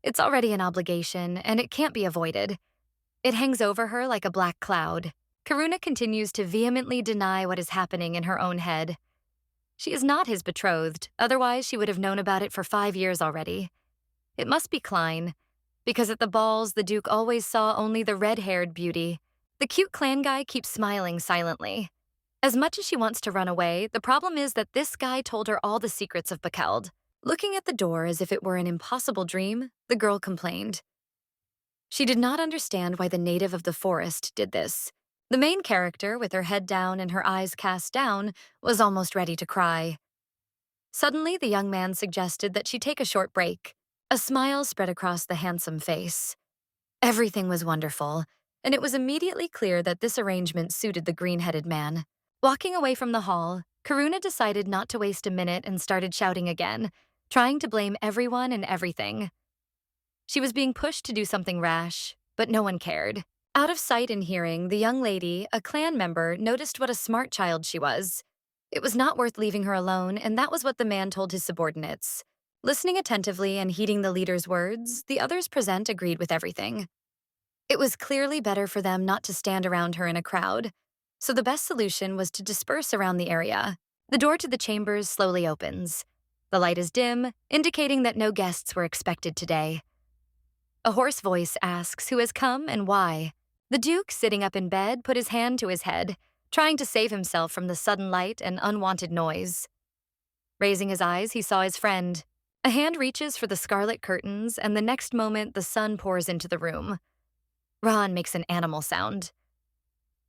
It's already an obligation, and it can't be avoided. It hangs over her like a black cloud. Karuna continues to vehemently deny what is happening in her own head. She is not his betrothed, otherwise she would have known about it for 5 years already. It must be Klein, because at the balls the Duke always saw only the red-haired beauty. The cute clan guy keeps smiling silently. As much as she wants to run away, the problem is that this guy told her all the secrets of Bakeld. Looking at the door as if it were an impossible dream, the girl complained. She did not understand why the native of the forest did this. The main character, with her head down and her eyes cast down, was almost ready to cry. Suddenly, the young man suggested that she take a short break. A smile spread across the handsome face. Everything was wonderful, and it was immediately clear that this arrangement suited the green-headed man. Walking away from the hall, Karuna decided not to waste a minute and started shouting again, trying to blame everyone and everything. She was being pushed to do something rash, but no one cared. Out of sight and hearing, the young lady, a clan member, noticed what a smart child she was. It was not worth leaving her alone, and that was what the man told his subordinates. Listening attentively and heeding the leader's words, the others present agreed with everything. It was clearly better for them not to stand around her in a crowd, so the best solution was to disperse around the area. The door to the chambers slowly opens. The light is dim, indicating that no guests were expected today. A hoarse voice asks who has come and why. The Duke, sitting up in bed, put his hand to his head, trying to save himself from the sudden light and unwanted noise. Raising his eyes, he saw his friend. A hand reaches for the scarlet curtains, and the next moment the sun pours into the room. Ron makes an animal sound.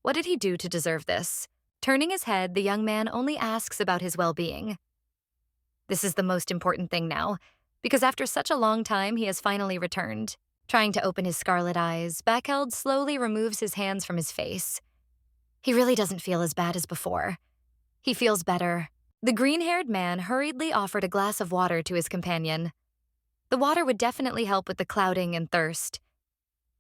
What did he do to deserve this? Turning his head, the young man only asks about his well-being. This is the most important thing now, because after such a long time, he has finally returned. Trying to open his scarlet eyes, Backheld slowly removes his hands from his face. He really doesn't feel as bad as before. He feels better. The green-haired man hurriedly offered a glass of water to his companion. The water would definitely help with the clouding and thirst.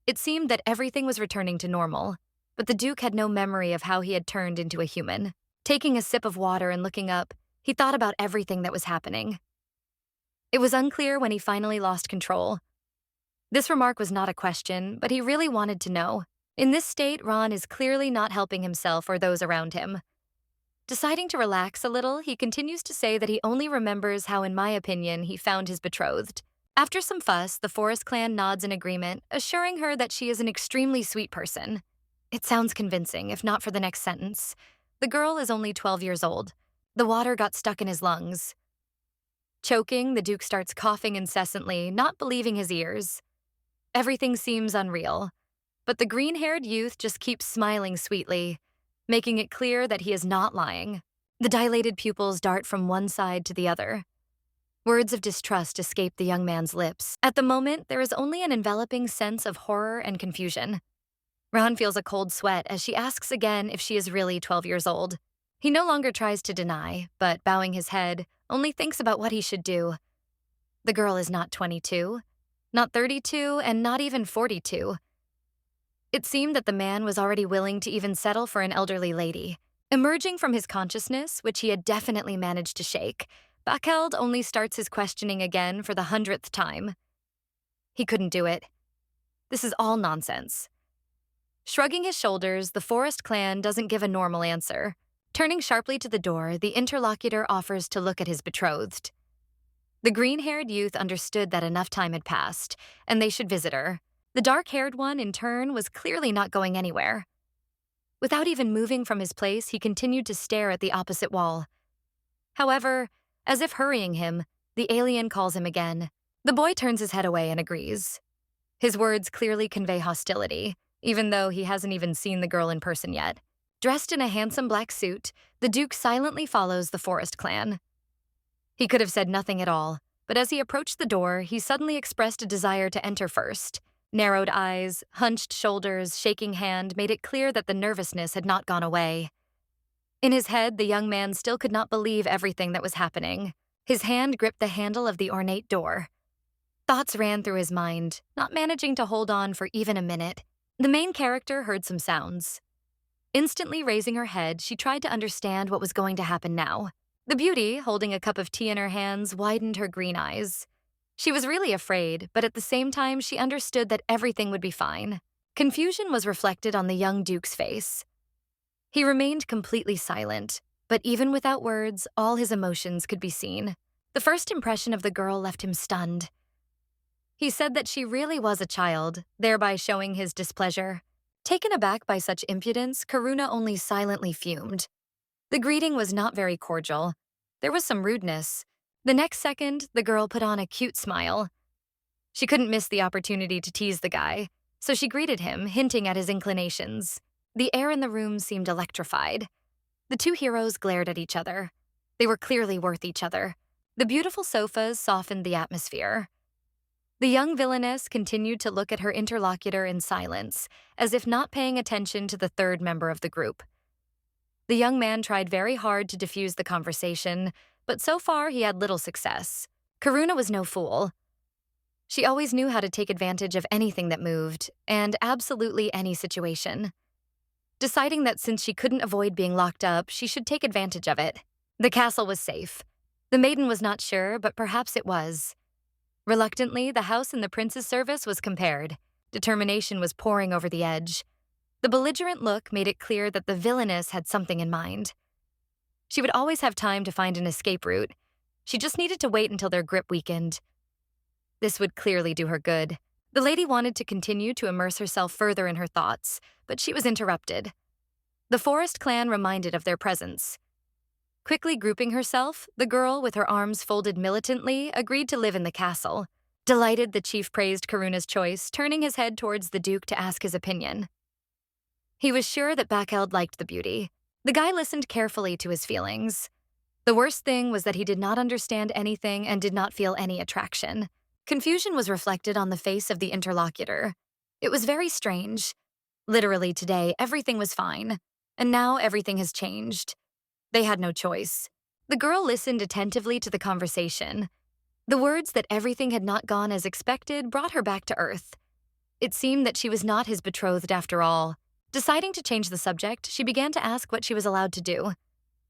It seemed that everything was returning to normal, but the Duke had no memory of how he had turned into a human. Taking a sip of water and looking up, he thought about everything that was happening. It was unclear when he finally lost control. This remark was not a question, but he really wanted to know. In this state, Ron is clearly not helping himself or those around him. Deciding to relax a little, he continues to say that he only remembers how, in my opinion, he found his betrothed. After some fuss, the Forest clan nods in agreement, assuring her that she is an extremely sweet person. It sounds convincing, if not for the next sentence. The girl is only 12 years old. The water got stuck in his lungs. Choking, the Duke starts coughing incessantly, not believing his ears. Everything seems unreal, but the green-haired youth just keeps smiling sweetly, making it clear that he is not lying. The dilated pupils dart from one side to the other. Words of distrust escape the young man's lips. At the moment, there is only an enveloping sense of horror and confusion. Ron feels a cold sweat as she asks again if she is really 12 years old. He no longer tries to deny, but bowing his head, only thinks about what he should do. The girl is not 22, not 32, and not even 42. It seemed that the man was already willing to even settle for an elderly lady. Emerging from his consciousness, which he had definitely managed to shake, Backheld only starts his questioning again for the 100th time. He couldn't do it. This is all nonsense. Shrugging his shoulders, the Forest clan doesn't give a normal answer. Turning sharply to the door, the interlocutor offers to look at his betrothed. The green-haired youth understood that enough time had passed, and they should visit her. The dark-haired one, in turn, was clearly not going anywhere. Without even moving from his place, he continued to stare at the opposite wall. However, as if hurrying him, the alien calls him again. The boy turns his head away and agrees. His words clearly convey hostility, even though he hasn't even seen the girl in person yet. Dressed in a handsome black suit, the Duke silently follows the Forest clan. He could have said nothing at all, but as he approached the door, he suddenly expressed a desire to enter first. Narrowed eyes, hunched shoulders, shaking hand made it clear that the nervousness had not gone away. In his head, the young man still could not believe everything that was happening. His hand gripped the handle of the ornate door. Thoughts ran through his mind, not managing to hold on for even a minute. The main character heard some sounds. Instantly raising her head, she tried to understand what was going to happen now. The beauty, holding a cup of tea in her hands, widened her green eyes. She was really afraid, but at the same time, she understood that everything would be fine. Confusion was reflected on the young Duke's face. He remained completely silent, but even without words, all his emotions could be seen. The first impression of the girl left him stunned. He said that she really was a child, thereby showing his displeasure. Taken aback by such impudence, Karuna only silently fumed. The greeting was not very cordial. There was some rudeness. The next second, the girl put on a cute smile. She couldn't miss the opportunity to tease the guy, so she greeted him, hinting at his inclinations. The air in the room seemed electrified. The two heroes glared at each other. They were clearly worth each other. The beautiful sofas softened the atmosphere. The young villainess continued to look at her interlocutor in silence, as if not paying attention to the third member of the group. The young man tried very hard to diffuse the conversation, but so far he had little success. Karuna was no fool. She always knew how to take advantage of anything that moved, and absolutely any situation. Deciding that since she couldn't avoid being locked up, she should take advantage of it. The castle was safe. The maiden was not sure, but perhaps it was. Reluctantly, the house in the prince's service was compared. Determination was pouring over the edge. The belligerent look made it clear that the villainess had something in mind. She would always have time to find an escape route. She just needed to wait until their grip weakened. This would clearly do her good. The lady wanted to continue to immerse herself further in her thoughts, but she was interrupted. The Forest clan reminded of their presence. Quickly grouping herself, the girl, with her arms folded militantly, agreed to live in the castle. Delighted, the chief praised Karuna's choice, turning his head towards the duke to ask his opinion. He was sure that Bakheld liked the beauty. The guy listened carefully to his feelings. The worst thing was that he did not understand anything and did not feel any attraction. Confusion was reflected on the face of the interlocutor. It was very strange. Literally today, everything was fine, and now everything has changed. They had no choice. The girl listened attentively to the conversation. The words that everything had not gone as expected brought her back to earth. It seemed that she was not his betrothed after all. Deciding to change the subject, she began to ask what she was allowed to do.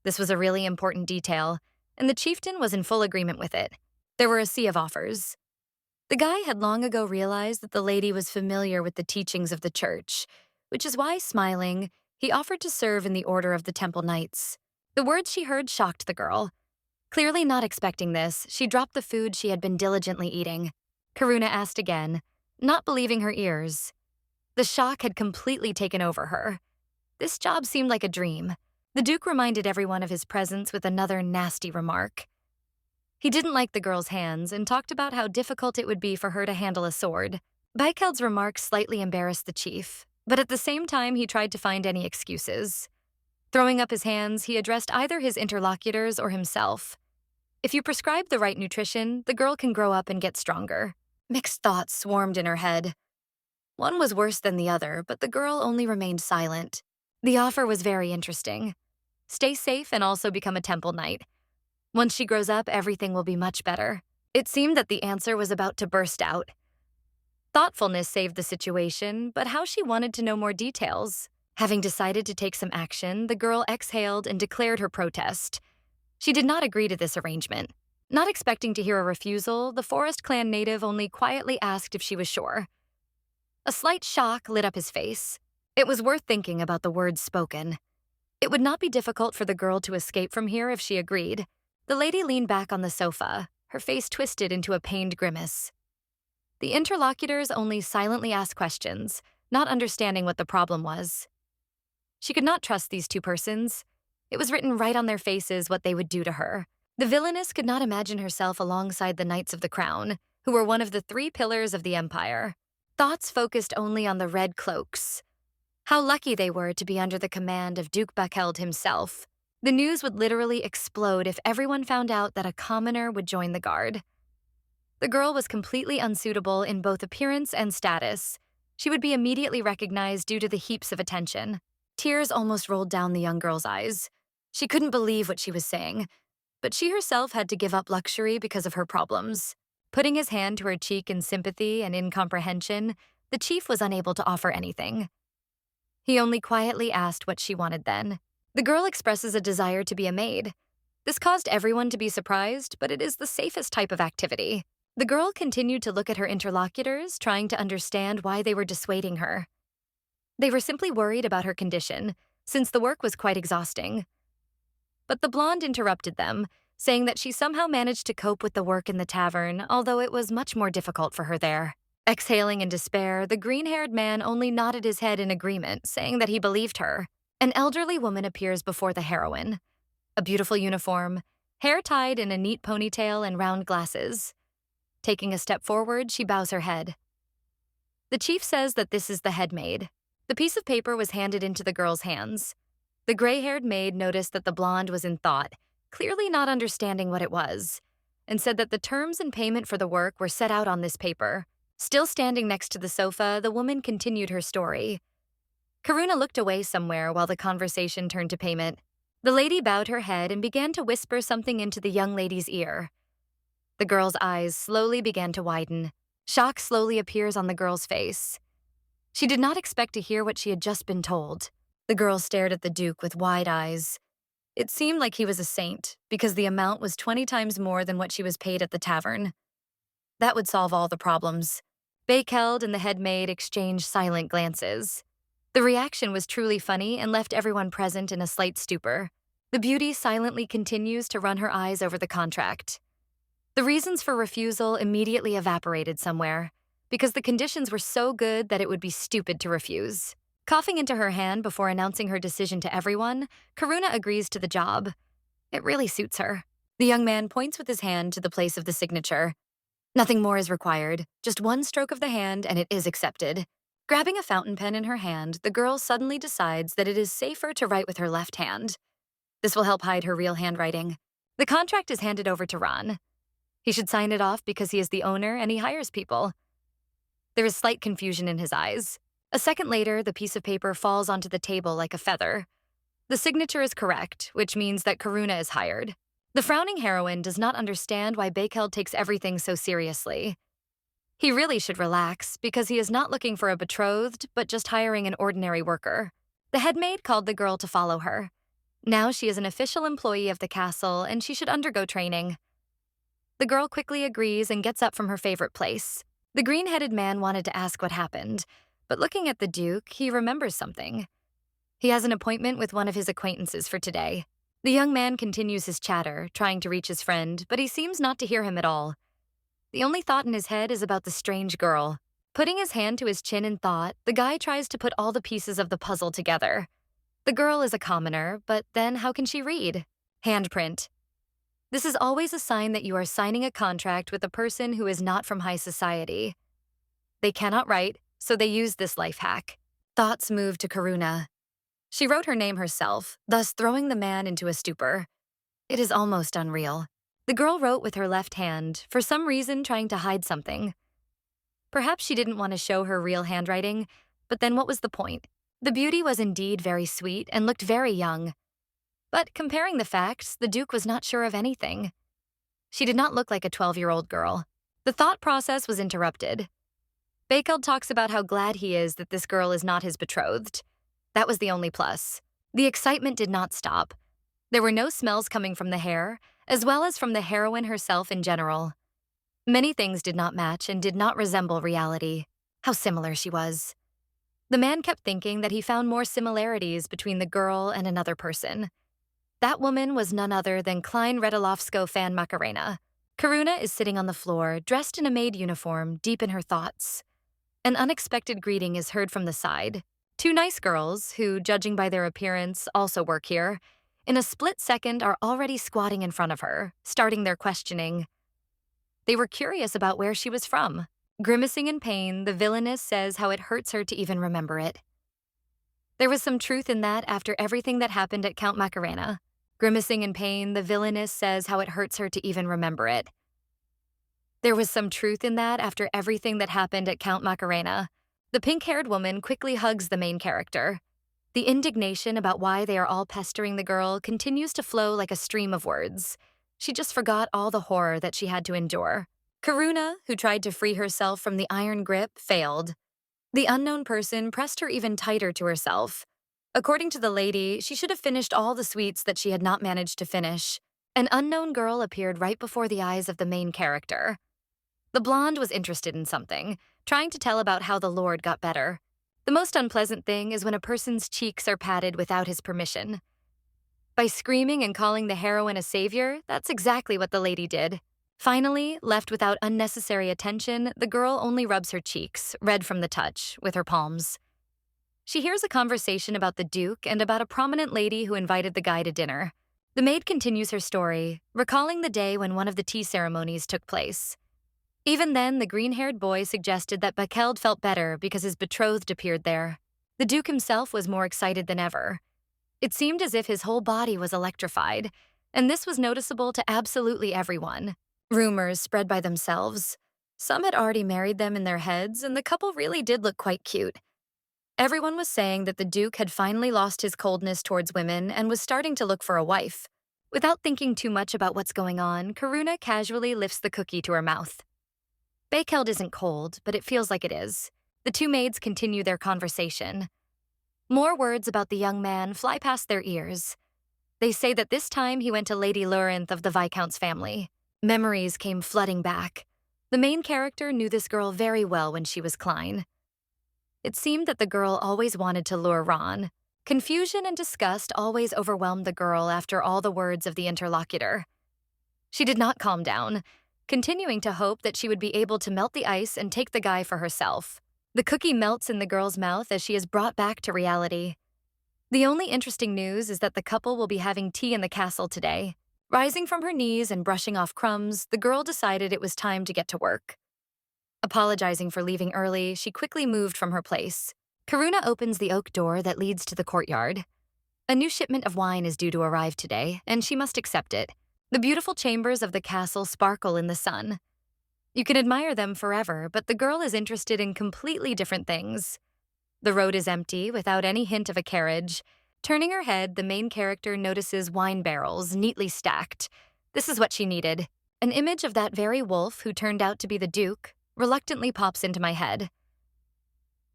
This was a really important detail, and the chieftain was in full agreement with it. There were a sea of offers. The guy had long ago realized that the lady was familiar with the teachings of the church, which is why, smiling, he offered to serve in the Order of the Temple Knights. The words she heard shocked the girl. Clearly not expecting this, she dropped the food she had been diligently eating. Karuna asked again, not believing her ears. The shock had completely taken over her. This job seemed like a dream. The Duke reminded everyone of his presence with another nasty remark. He didn't like the girl's hands and talked about how difficult it would be for her to handle a sword. Baikeld's remarks slightly embarrassed the chief, but at the same time he tried to find any excuses. Throwing up his hands, he addressed either his interlocutors or himself. If you prescribe the right nutrition, the girl can grow up and get stronger. Mixed thoughts swarmed in her head. One was worse than the other, but the girl only remained silent. The offer was very interesting. Stay safe and also become a temple knight. Once she grows up, everything will be much better. It seemed that the answer was about to burst out. Thoughtfulness saved the situation, but how she wanted to know more details. Having decided to take some action, the girl exhaled and declared her protest. She did not agree to this arrangement. Not expecting to hear a refusal, the Forest clan native only quietly asked if she was sure. A slight shock lit up his face. It was worth thinking about the words spoken. It would not be difficult for the girl to escape from here if she agreed. The lady leaned back on the sofa, her face twisted into a pained grimace. The interlocutors only silently asked questions, not understanding what the problem was. She could not trust these two persons. It was written right on their faces what they would do to her. The villainess could not imagine herself alongside the Knights of the Crown, who were one of the 3 pillars of the empire. Thoughts focused only on the red cloaks. How lucky they were to be under the command of Duke Bakheld himself. The news would literally explode if everyone found out that a commoner would join the guard. The girl was completely unsuitable in both appearance and status. She would be immediately recognized due to the heaps of attention. Tears almost rolled down the young girl's eyes. She couldn't believe what she was saying, but she herself had to give up luxury because of her problems. Putting his hand to her cheek in sympathy and incomprehension, the chief was unable to offer anything. He only quietly asked what she wanted then. The girl expresses a desire to be a maid. This caused everyone to be surprised, but it is the safest type of activity. The girl continued to look at her interlocutors, trying to understand why they were dissuading her. They were simply worried about her condition, since the work was quite exhausting. But the blonde interrupted them, saying that she somehow managed to cope with the work in the tavern, although it was much more difficult for her there. Exhaling in despair, the green-haired man only nodded his head in agreement, saying that he believed her. An elderly woman appears before the heroine. A beautiful uniform, hair tied in a neat ponytail and round glasses. Taking a step forward, she bows her head. The chief says that this is the head maid. The piece of paper was handed into the girl's hands. The gray-haired maid noticed that the blonde was in thought, clearly not understanding what it was, and said that the terms and payment for the work were set out on this paper. Still standing next to the sofa, the woman continued her story. Karuna looked away somewhere while the conversation turned to payment. The lady bowed her head and began to whisper something into the young lady's ear. The girl's eyes slowly began to widen. Shock slowly appears on the girl's face. She did not expect to hear what she had just been told. The girl stared at the Duke with wide eyes. It seemed like he was a saint, because the amount was 20 times more than what she was paid at the tavern. That would solve all the problems. Bakeld and the head maid exchanged silent glances. The reaction was truly funny and left everyone present in a slight stupor. The beauty silently continues to run her eyes over the contract. The reasons for refusal immediately evaporated somewhere, because the conditions were so good that it would be stupid to refuse. Coughing into her hand before announcing her decision to everyone, Karuna agrees to the job. It really suits her. The young man points with his hand to the place of the signature. Nothing more is required, just one stroke of the hand and it is accepted. Grabbing a fountain pen in her hand, the girl suddenly decides that it is safer to write with her left hand. This will help hide her real handwriting. The contract is handed over to Ron. He should sign it off because he is the owner and he hires people. There is slight confusion in his eyes. A second later, the piece of paper falls onto the table like a feather. The signature is correct, which means that Karuna is hired. The frowning heroine does not understand why Bakeld takes everything so seriously. He really should relax, because he is not looking for a betrothed, but just hiring an ordinary worker. The headmaid called the girl to follow her. Now she is an official employee of the castle, and she should undergo training. The girl quickly agrees and gets up from her favorite place. The green-headed man wanted to ask what happened, but looking at the Duke, he remembers something. He has an appointment with one of his acquaintances for today. The young man continues his chatter, trying to reach his friend, but he seems not to hear him at all. The only thought in his head is about the strange girl. Putting his hand to his chin in thought, the guy tries to put all the pieces of the puzzle together. The girl is a commoner, but then how can she read? Handprint. This is always a sign that you are signing a contract with a person who is not from high society. They cannot write, so they use this life hack. Thoughts move to Karuna. She wrote her name herself, thus throwing the man into a stupor. It is almost unreal. The girl wrote with her left hand, for some reason trying to hide something. Perhaps she didn't want to show her real handwriting, but then what was the point? The beauty was indeed very sweet and looked very young. But comparing the facts, the Duke was not sure of anything. She did not look like a 12-year-old girl. The thought process was interrupted. Bakeld talks about how glad he is that this girl is not his betrothed. That was the only plus. The excitement did not stop. There were no smells coming from the hair, as well as from the heroine herself in general. Many things did not match and did not resemble reality. How similar she was. The man kept thinking that he found more similarities between the girl and another person. That woman was none other than Klein Redelovsko fan Macarena. Karuna is sitting on the floor, dressed in a maid uniform, deep in her thoughts. An unexpected greeting is heard from the side. Two nice girls, who, judging by their appearance, also work here, in a split second are already squatting in front of her, starting their questioning. They were curious about where she was from. Grimacing in pain, the villainess says how it hurts her to even remember it. There was some truth in that after everything that happened at Count Macarena. Grimacing in pain, the villainess says how it hurts her to even remember it. There was some truth in that after everything that happened at Count Macarena. The pink-haired woman quickly hugs the main character. The indignation about why they are all pestering the girl continues to flow like a stream of words. She just forgot all the horror that she had to endure. Karuna, who tried to free herself from the iron grip, failed. The unknown person pressed her even tighter to herself. According to the lady, she should have finished all the sweets that she had not managed to finish. An unknown girl appeared right before the eyes of the main character. The blonde was interested in something, trying to tell about how the Lord got better. The most unpleasant thing is when a person's cheeks are patted without his permission. By screaming and calling the heroine a savior, that's exactly what the lady did. Finally, left without unnecessary attention, the girl only rubs her cheeks, red from the touch, with her palms. She hears a conversation about the Duke and about a prominent lady who invited the guy to dinner. The maid continues her story, recalling the day when one of the tea ceremonies took place. Even then, the green-haired boy suggested that Bakeld felt better because his betrothed appeared there. The Duke himself was more excited than ever. It seemed as if his whole body was electrified, and this was noticeable to absolutely everyone. Rumors spread by themselves. Some had already married them in their heads, and the couple really did look quite cute. Everyone was saying that the Duke had finally lost his coldness towards women and was starting to look for a wife. Without thinking too much about what's going on, Karuna casually lifts the cookie to her mouth. Bakeld isn't cold, but it feels like it is. The two maids continue their conversation. More words about the young man fly past their ears. They say that this time he went to Lady Lurinth of the Viscount's family. Memories came flooding back. The main character knew this girl very well when she was Klein. It seemed that the girl always wanted to lure Ron. Confusion and disgust always overwhelmed the girl after all the words of the interlocutor. She did not calm down, continuing to hope that she would be able to melt the ice and take the guy for herself. The cookie melts in the girl's mouth as she is brought back to reality. The only interesting news is that the couple will be having tea in the castle today. Rising from her knees and brushing off crumbs, the girl decided it was time to get to work. Apologizing for leaving early, she quickly moved from her place. Karuna opens the oak door that leads to the courtyard. A new shipment of wine is due to arrive today, and she must accept it. The beautiful chambers of the castle sparkle in the sun. You can admire them forever, but the girl is interested in completely different things. The road is empty, without any hint of a carriage. Turning her head, the main character notices wine barrels neatly stacked. This is what she needed. An image of that very wolf who turned out to be the Duke reluctantly pops into my head.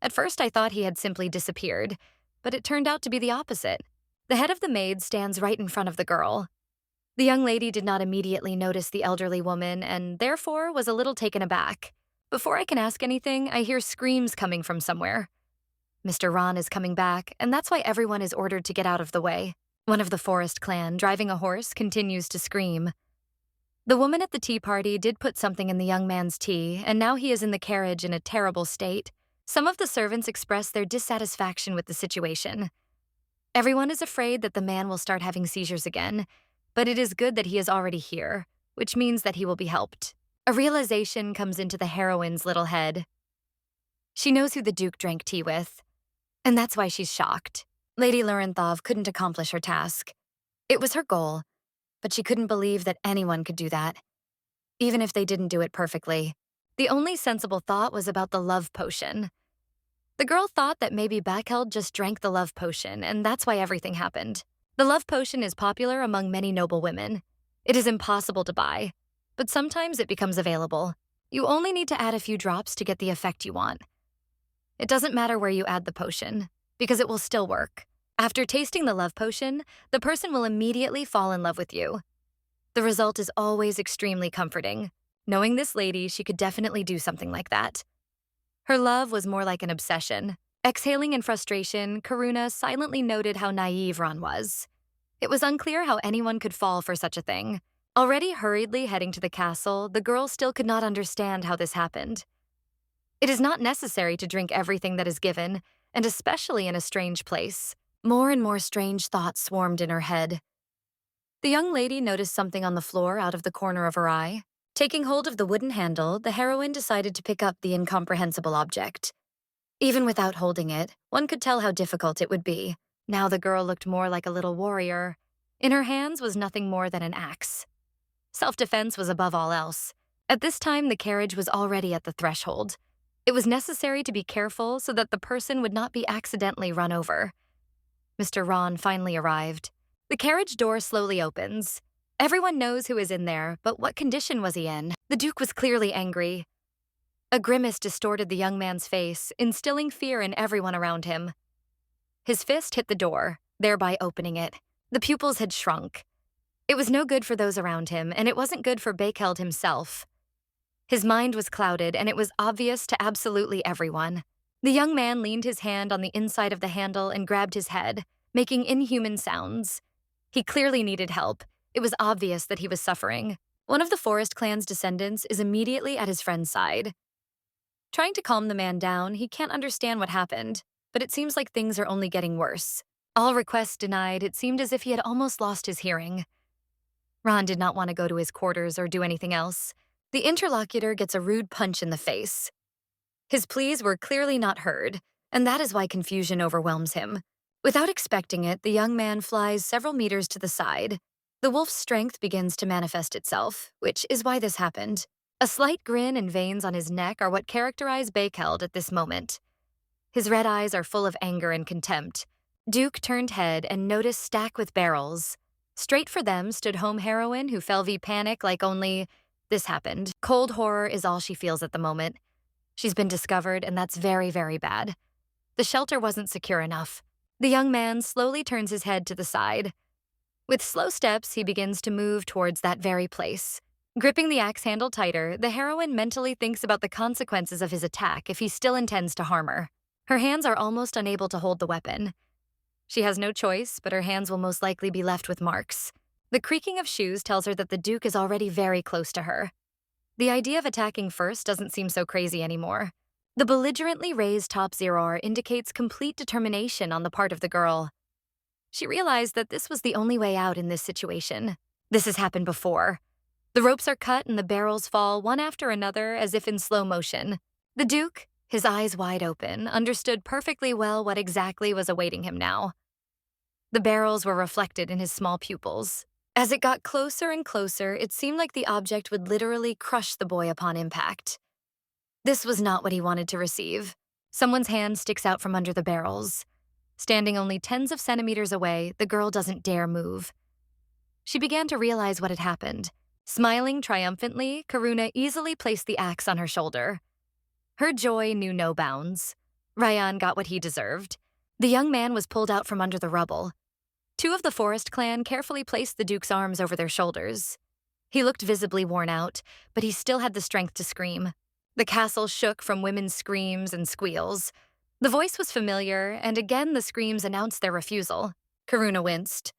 At first I thought he had simply disappeared, but it turned out to be the opposite. The head of the maid stands right in front of the girl. The young lady did not immediately notice the elderly woman and therefore was a little taken aback. Before I can ask anything, I hear screams coming from somewhere. Mr. Ron is coming back, and that's why everyone is ordered to get out of the way. One of the Forest clan, driving a horse, continues to scream. The woman at the tea party did put something in the young man's tea, and now he is in the carriage in a terrible state. Some of the servants express their dissatisfaction with the situation. Everyone is afraid that the man will start having seizures again, but it is good that he is already here, which means that he will be helped. A realization comes into the heroine's little head. She knows who the Duke drank tea with, and that's why she's shocked. Lady Lurinthov couldn't accomplish her task. It was her goal, but she couldn't believe that anyone could do that, even if they didn't do it perfectly. The only sensible thought was about the love potion. The girl thought that maybe Bakeld just drank the love potion, and that's why everything happened. The love potion is popular among many noble women. It is impossible to buy, but sometimes it becomes available. You only need to add a few drops to get the effect you want. It doesn't matter where you add the potion, because it will still work. After tasting the love potion, the person will immediately fall in love with you. The result is always extremely comforting. Knowing this lady, she could definitely do something like that. Her love was more like an obsession. Exhaling in frustration, Karuna silently noted how naive Ron was. It was unclear how anyone could fall for such a thing. Already hurriedly heading to the castle, the girl still could not understand how this happened. It is not necessary to drink everything that is given, and especially in a strange place. More and more strange thoughts swarmed in her head. The young lady noticed something on the floor out of the corner of her eye. Taking hold of the wooden handle, the heroine decided to pick up the incomprehensible object. Even without holding it, one could tell how difficult it would be. Now the girl looked more like a little warrior. In her hands was nothing more than an axe. Self-defense was above all else. At this time, the carriage was already at the threshold. It was necessary to be careful so that the person would not be accidentally run over. Mr. Ron finally arrived. The carriage door slowly opens. Everyone knows who is in there, but what condition was he in? The Duke was clearly angry. A grimace distorted the young man's face, instilling fear in everyone around him. His fist hit the door, thereby opening it. The pupils had shrunk. It was no good for those around him, and it wasn't good for Bakeld himself. His mind was clouded, and it was obvious to absolutely everyone. The young man leaned his hand on the inside of the handle and grabbed his head, making inhuman sounds. He clearly needed help. It was obvious that he was suffering. One of the Forest clan's descendants is immediately at his friend's side. Trying to calm the man down, he can't understand what happened, but it seems like things are only getting worse. All requests denied, it seemed as if he had almost lost his hearing. Ron did not want to go to his quarters or do anything else. The interlocutor gets a rude punch in the face. His pleas were clearly not heard. And that is why confusion overwhelms him. Without expecting it, the young man flies several meters to the side. The wolf's strength begins to manifest itself, which is why this happened. A slight grin and veins on his neck are what characterize Bakeld at this moment. His red eyes are full of anger and contempt. Duke turned head and noticed stack with barrels. Straight for them stood home heroine who fell v panic like only this happened. Cold horror is all she feels at the moment. She's been discovered, and that's very, very bad. The shelter wasn't secure enough. The young man slowly turns his head to the side. With slow steps, he begins to move towards that very place. Gripping the axe handle tighter, the heroine mentally thinks about the consequences of his attack if he still intends to harm her. Her hands are almost unable to hold the weapon. She has no choice, but her hands will most likely be left with marks. The creaking of shoes tells her that the Duke is already very close to her. The idea of attacking first doesn't seem so crazy anymore. The belligerently raised top zeroar indicates complete determination on the part of the girl. She realized that this was the only way out in this situation. This has happened before. The ropes are cut and the barrels fall one after another as if in slow motion. The Duke, his eyes wide open, understood perfectly well what exactly was awaiting him now. The barrels were reflected in his small pupils. As it got closer and closer, it seemed like the object would literally crush the boy upon impact. This was not what he wanted to receive. Someone's hand sticks out from under the barrels. Standing only tens of centimeters away, the girl doesn't dare move. She began to realize what had happened. Smiling triumphantly, Karuna easily placed the axe on her shoulder. Her joy knew no bounds. Ryan got what he deserved. The young man was pulled out from under the rubble. Two of the forest clan carefully placed the Duke's arms over their shoulders. He looked visibly worn out, but he still had the strength to scream. The castle shook from women's screams and squeals. The voice was familiar, and again the screams announced their refusal. Karuna winced.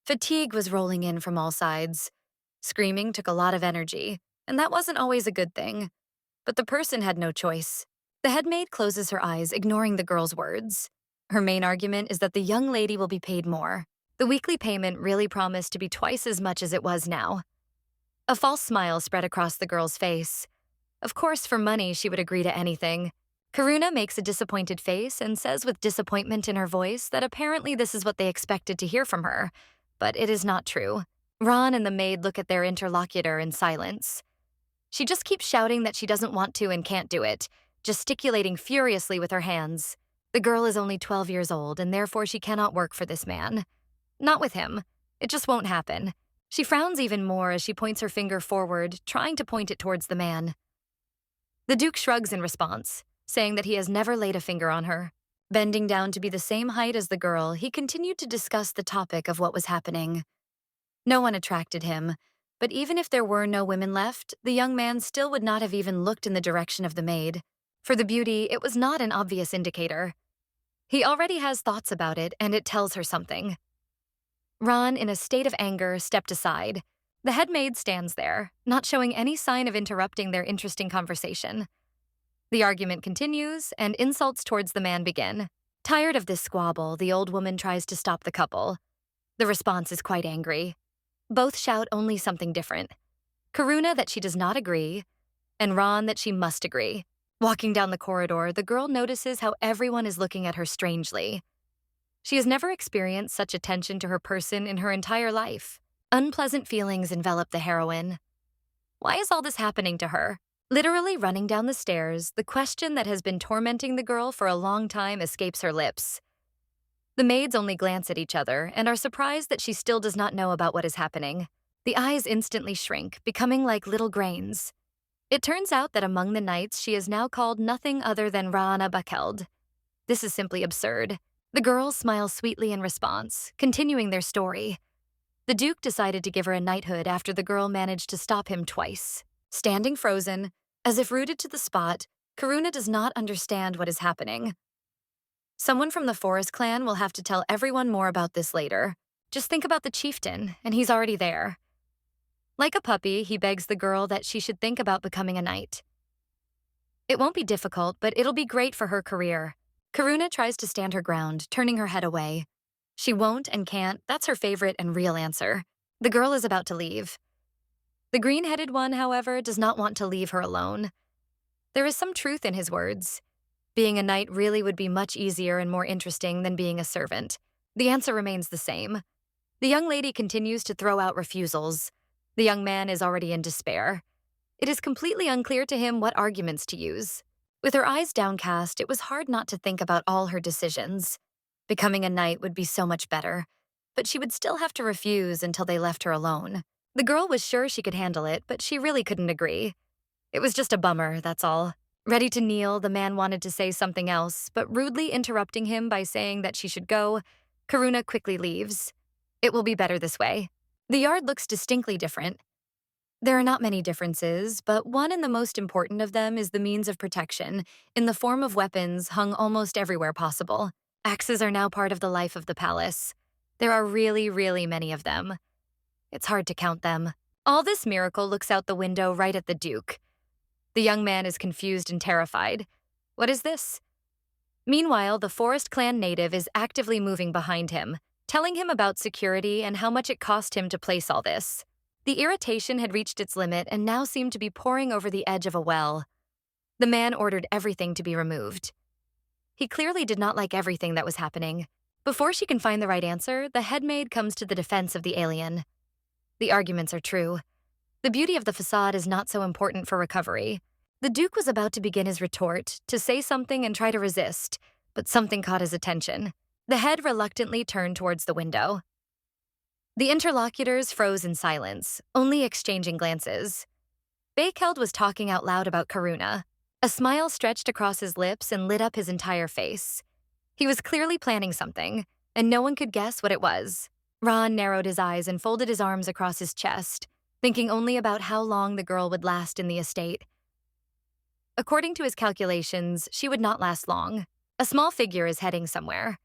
Fatigue was rolling in from all sides. Screaming took a lot of energy, and that wasn't always a good thing. But the person had no choice. The headmaid closes her eyes, ignoring the girl's words. Her main argument is that the young lady will be paid more. The weekly payment really promised to be twice as much as it was now. A false smile spread across the girl's face. Of course, for money, she would agree to anything. Karuna makes a disappointed face and says with disappointment in her voice that apparently this is what they expected to hear from her, but it is not true. Ron and the maid look at their interlocutor in silence. She just keeps shouting that she doesn't want to and can't do it, gesticulating furiously with her hands. The girl is only 12 years old, and therefore she cannot work for this man. Not with him. It just won't happen. She frowns even more as she points her finger forward, trying to point it towards the man. The Duke shrugs in response, saying that he has never laid a finger on her. Bending down to be the same height as the girl, he continued to discuss the topic of what was happening. No one attracted him, but even if there were no women left, the young man still would not have even looked in the direction of the maid. For the beauty, it was not an obvious indicator. He already has thoughts about it, and it tells her something. Ron, in a state of anger, stepped aside. The headmaid stands there, not showing any sign of interrupting their interesting conversation. The argument continues, and insults towards the man begin. Tired of this squabble, the old woman tries to stop the couple. The response is quite angry. Both shout only something different. Karuna that she does not agree, and Ron that she must agree. Walking down the corridor, the girl notices how everyone is looking at her strangely. She has never experienced such attention to her person in her entire life. Unpleasant feelings envelop the heroine. Why is all this happening to her? Literally running down the stairs, the question that has been tormenting the girl for a long time escapes her lips. The maids only glance at each other and are surprised that she still does not know about what is happening. The eyes instantly shrink, becoming like little grains. It turns out that among the knights, she is now called nothing other than Rana Bakeld. This is simply absurd. The girls smile sweetly in response, continuing their story. The Duke decided to give her a knighthood after the girl managed to stop him twice. Standing frozen, as if rooted to the spot, Karuna does not understand what is happening. Someone from the Forest clan will have to tell everyone more about this later. Just think about the chieftain, and he's already there. Like a puppy, he begs the girl that she should think about becoming a knight. It won't be difficult, but it'll be great for her career. Karuna tries to stand her ground, turning her head away. She won't and can't, that's her favorite and real answer. The girl is about to leave. The green-headed one, however, does not want to leave her alone. There is some truth in his words. Being a knight really would be much easier and more interesting than being a servant. The answer remains the same. The young lady continues to throw out refusals. The young man is already in despair. It is completely unclear to him what arguments to use. With her eyes downcast, it was hard not to think about all her decisions. Becoming a knight would be so much better, but she would still have to refuse until they left her alone. The girl was sure she could handle it, but she really couldn't agree. It was just a bummer, that's all. Ready to kneel, the man wanted to say something else, but rudely interrupting him by saying that she should go, Karuna quickly leaves. It will be better this way. The yard looks distinctly different. There are not many differences, but one and the most important of them is the means of protection, in the form of weapons hung almost everywhere possible. Axes are now part of the life of the palace. There are really, really many of them. It's hard to count them. All this miracle looks out the window right at the Duke. The young man is confused and terrified. What is this? Meanwhile, the Forest Clan native is actively moving behind him, telling him about security and how much it cost him to place all this. The irritation had reached its limit and now seemed to be pouring over the edge of a well. The man ordered everything to be removed. He clearly did not like everything that was happening. Before she can find the right answer, the headmaid comes to the defense of the alien. The arguments are true. The beauty of the facade is not so important for recovery. The Duke was about to begin his retort, to say something and try to resist, but something caught his attention. The head reluctantly turned towards the window. The interlocutors froze in silence, only exchanging glances. Bakeld was talking out loud about Karuna. A smile stretched across his lips and lit up his entire face. He was clearly planning something, and no one could guess what it was. Ron narrowed his eyes and folded his arms across his chest, thinking only about how long the girl would last in the estate. According to his calculations, she would not last long. A small figure is heading somewhere.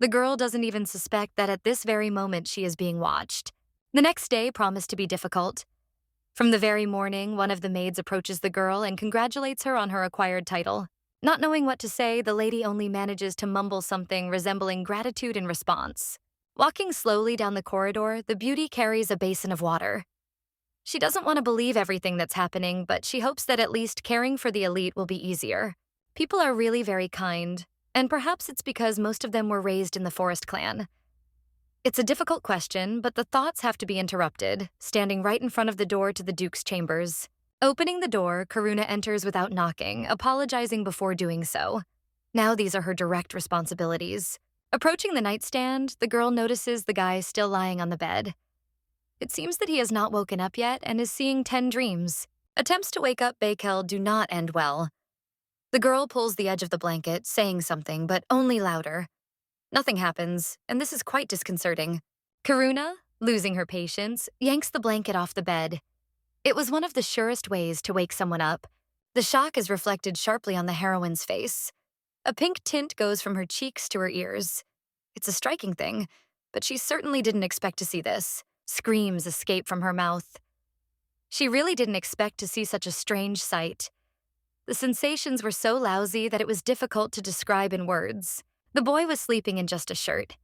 The girl doesn't even suspect that at this very moment she is being watched. The next day promised to be difficult. From the very morning, one of the maids approaches the girl and congratulates her on her acquired title. Not knowing what to say, the lady only manages to mumble something resembling gratitude in response. Walking slowly down the corridor, the beauty carries a basin of water. She doesn't want to believe everything that's happening, but she hopes that at least caring for the elite will be easier. People are really very kind, and perhaps it's because most of them were raised in the Forest Clan. It's a difficult question, but the thoughts have to be interrupted, standing right in front of the door to the Duke's chambers. Opening the door, Karuna enters without knocking, apologizing before doing so. Now these are her direct responsibilities. Approaching the nightstand, the girl notices the guy still lying on the bed. It seems that he has not woken up yet and is seeing 10 dreams. Attempts to wake up Bakel do not end well. The girl pulls the edge of the blanket, saying something, but only louder. Nothing happens, and this is quite disconcerting. Karuna, losing her patience, yanks the blanket off the bed. It was one of the surest ways to wake someone up. The shock is reflected sharply on the heroine's face. A pink tint goes from her cheeks to her ears. It's a striking thing, but she certainly didn't expect to see this. Screams escape from her mouth. She really didn't expect to see such a strange sight. The sensations were so lousy that it was difficult to describe in words. The boy was sleeping in just a shirt.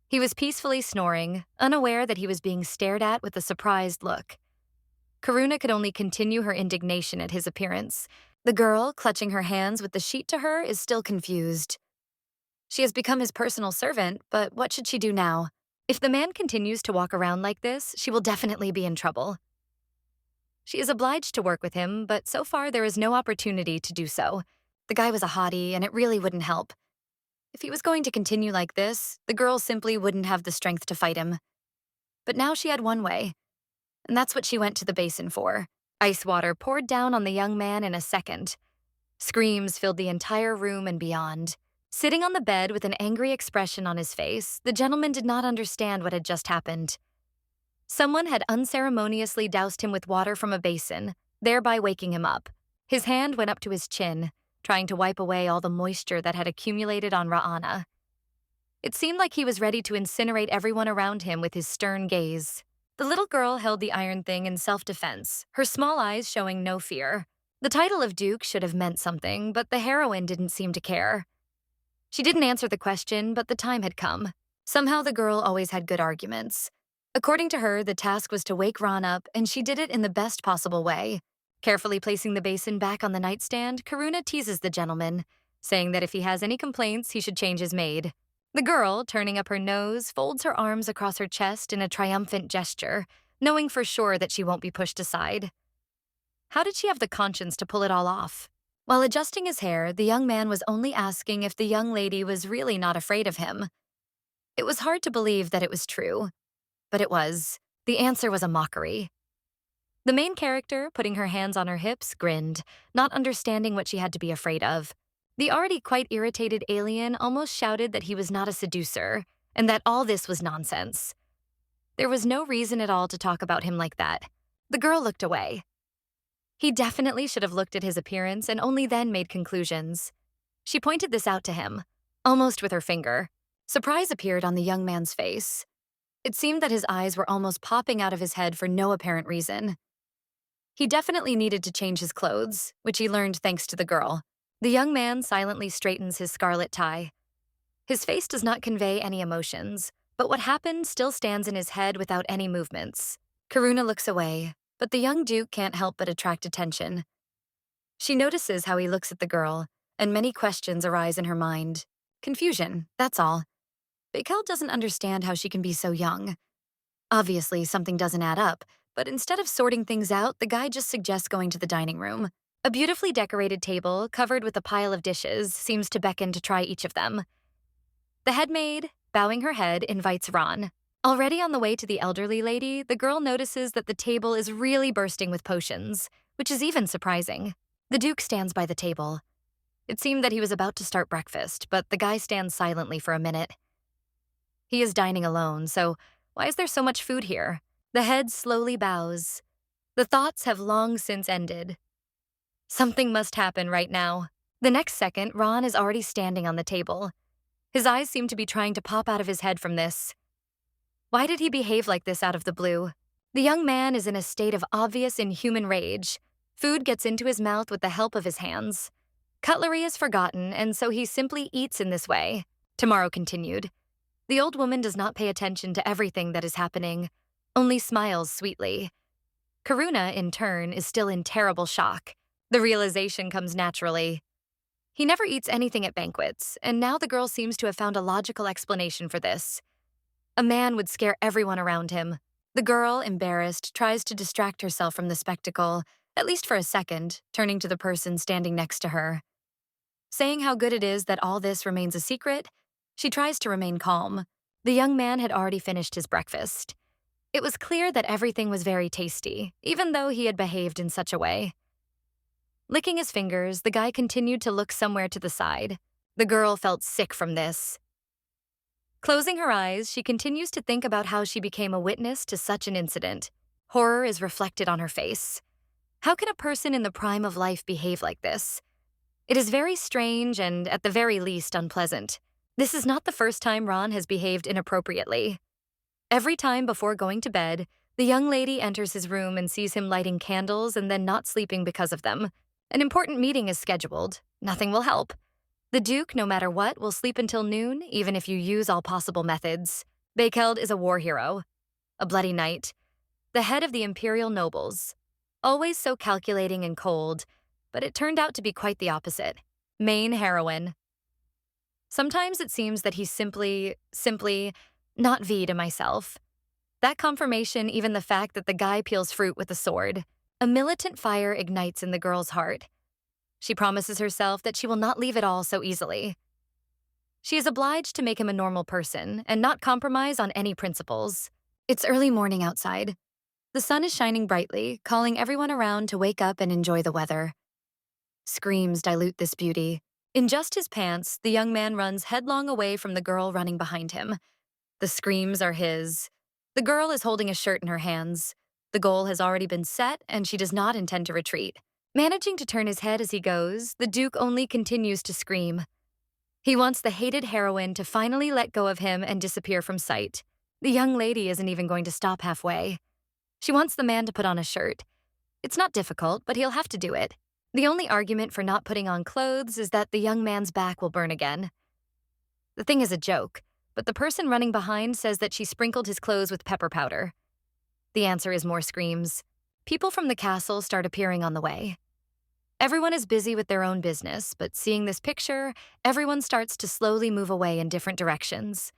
He was peacefully snoring, unaware that he was being stared at with a surprised look. Karuna could only continue her indignation at his appearance. The girl, clutching her hands with the sheet to her, is still confused. She has become his personal servant, but what should she do now? If the man continues to walk around like this, she will definitely be in trouble. She is obliged to work with him, but so far there is no opportunity to do so. The guy was a hottie, and it really wouldn't help. If he was going to continue like this, the girl simply wouldn't have the strength to fight him. But now she had one way, and that's what she went to the basin for. Ice water poured down on the young man in a second. Screams filled the entire room and beyond. Sitting on the bed with an angry expression on his face, the gentleman did not understand what had just happened. Someone had unceremoniously doused him with water from a basin, thereby waking him up. His hand went up to his chin, trying to wipe away all the moisture that had accumulated on Ra'ana. It seemed like he was ready to incinerate everyone around him with his stern gaze. The little girl held the iron thing in self-defense, her small eyes showing no fear. The title of Duke should have meant something, but the heroine didn't seem to care. She didn't answer the question, but the time had come. Somehow the girl always had good arguments. According to her, the task was to wake Ron up, and she did it in the best possible way. Carefully placing the basin back on the nightstand, Karuna teases the gentleman, saying that if he has any complaints, he should change his maid. The girl, turning up her nose, folds her arms across her chest in a triumphant gesture, knowing for sure that she won't be pushed aside. How did she have the conscience to pull it all off? While adjusting his hair, the young man was only asking if the young lady was really not afraid of him. It was hard to believe that it was true, but it was. The answer was a mockery. The main character, putting her hands on her hips, grinned, not understanding what she had to be afraid of. The already quite irritated alien almost shouted that he was not a seducer, and that all this was nonsense. There was no reason at all to talk about him like that. The girl looked away. He definitely should have looked at his appearance and only then made conclusions. She pointed this out to him, almost with her finger. Surprise appeared on the young man's face. It seemed that his eyes were almost popping out of his head for no apparent reason. He definitely needed to change his clothes, which he learned thanks to the girl. The young man silently straightens his scarlet tie. His face does not convey any emotions, but what happened still stands in his head without any movements. Karuna looks away, but the young duke can't help but attract attention. She notices how he looks at the girl, and many questions arise in her mind. Confusion, that's all. Bakel doesn't understand how she can be so young. Obviously, something doesn't add up, but instead of sorting things out, the guy just suggests going to the dining room. A beautifully decorated table, covered with a pile of dishes, seems to beckon to try each of them. The head maid, bowing her head, invites Ron. Already on the way to the elderly lady, the girl notices that the table is really bursting with potions, which is even surprising. The Duke stands by the table. It seemed that he was about to start breakfast, but the guy stands silently for a minute. He is dining alone, so why is there so much food here? The head slowly bows. The thoughts have long since ended. Something must happen right now. The next second, Ron is already standing on the table. His eyes seem to be trying to pop out of his head from this. Why did he behave like this out of the blue? The young man is in a state of obvious inhuman rage. Food gets into his mouth with the help of his hands. Cutlery is forgotten, and so he simply eats in this way. Tomorrow continued. The old woman does not pay attention to everything that is happening, only smiles sweetly. Karuna, in turn, is still in terrible shock. The realization comes naturally. He never eats anything at banquets, and now the girl seems to have found a logical explanation for this. A man would scare everyone around him. The girl, embarrassed, tries to distract herself from the spectacle, at least for a second, turning to the person standing next to her. Saying how good it is that all this remains a secret, she tries to remain calm. The young man had already finished his breakfast. It was clear that everything was very tasty, even though he had behaved in such a way. Licking his fingers, the guy continued to look somewhere to the side. The girl felt sick from this. Closing her eyes, she continues to think about how she became a witness to such an incident. Horror is reflected on her face. How can a person in the prime of life behave like this? It is very strange and, at the very least, unpleasant. This is not the first time Ron has behaved inappropriately. Every time before going to bed, the young lady enters his room and sees him lighting candles and then not sleeping because of them. An important meeting is scheduled. Nothing will help. The Duke, no matter what, will sleep until noon, even if you use all possible methods. Bakeld is a war hero, a bloody knight, the head of the imperial nobles. Always so calculating and cold, but it turned out to be quite the opposite. Main heroine. Sometimes it seems that he's simply, not V to myself. That confirmation, even the fact that the guy peels fruit with a sword. A militant fire ignites in the girl's heart. She promises herself that she will not leave it all so easily. She is obliged to make him a normal person and not compromise on any principles. It's early morning outside. The sun is shining brightly, calling everyone around to wake up and enjoy the weather. Screams dilute this beauty. In just his pants, the young man runs headlong away from the girl running behind him. The screams are his. The girl is holding a shirt in her hands. The goal has already been set, and she does not intend to retreat. Managing to turn his head as he goes, the Duke only continues to scream. He wants the hated heroine to finally let go of him and disappear from sight. The young lady isn't even going to stop halfway. She wants the man to put on a shirt. It's not difficult, but he'll have to do it. The only argument for not putting on clothes is that the young man's back will burn again. The thing is a joke, but the person running behind says that she sprinkled his clothes with pepper powder. The answer is more screams. People from the castle start appearing on the way. Everyone is busy with their own business, but seeing this picture, everyone starts to slowly move away in different directions.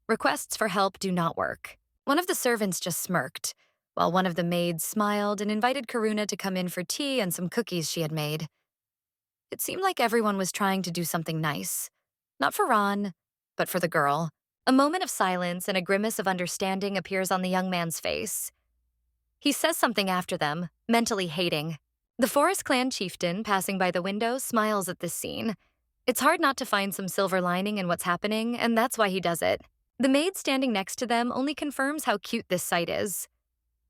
Requests for help do not work. One of the servants just smirked, while one of the maids smiled and invited Karuna to come in for tea and some cookies she had made. It seemed like everyone was trying to do something nice. Not for Ron, but for the girl. A moment of silence and a grimace of understanding appears on the young man's face. He says something after them, mentally hating. The Forest Clan chieftain, passing by the window, smiles at this scene. It's hard not to find some silver lining in what's happening, and that's why he does it. The maid standing next to them only confirms how cute this sight is.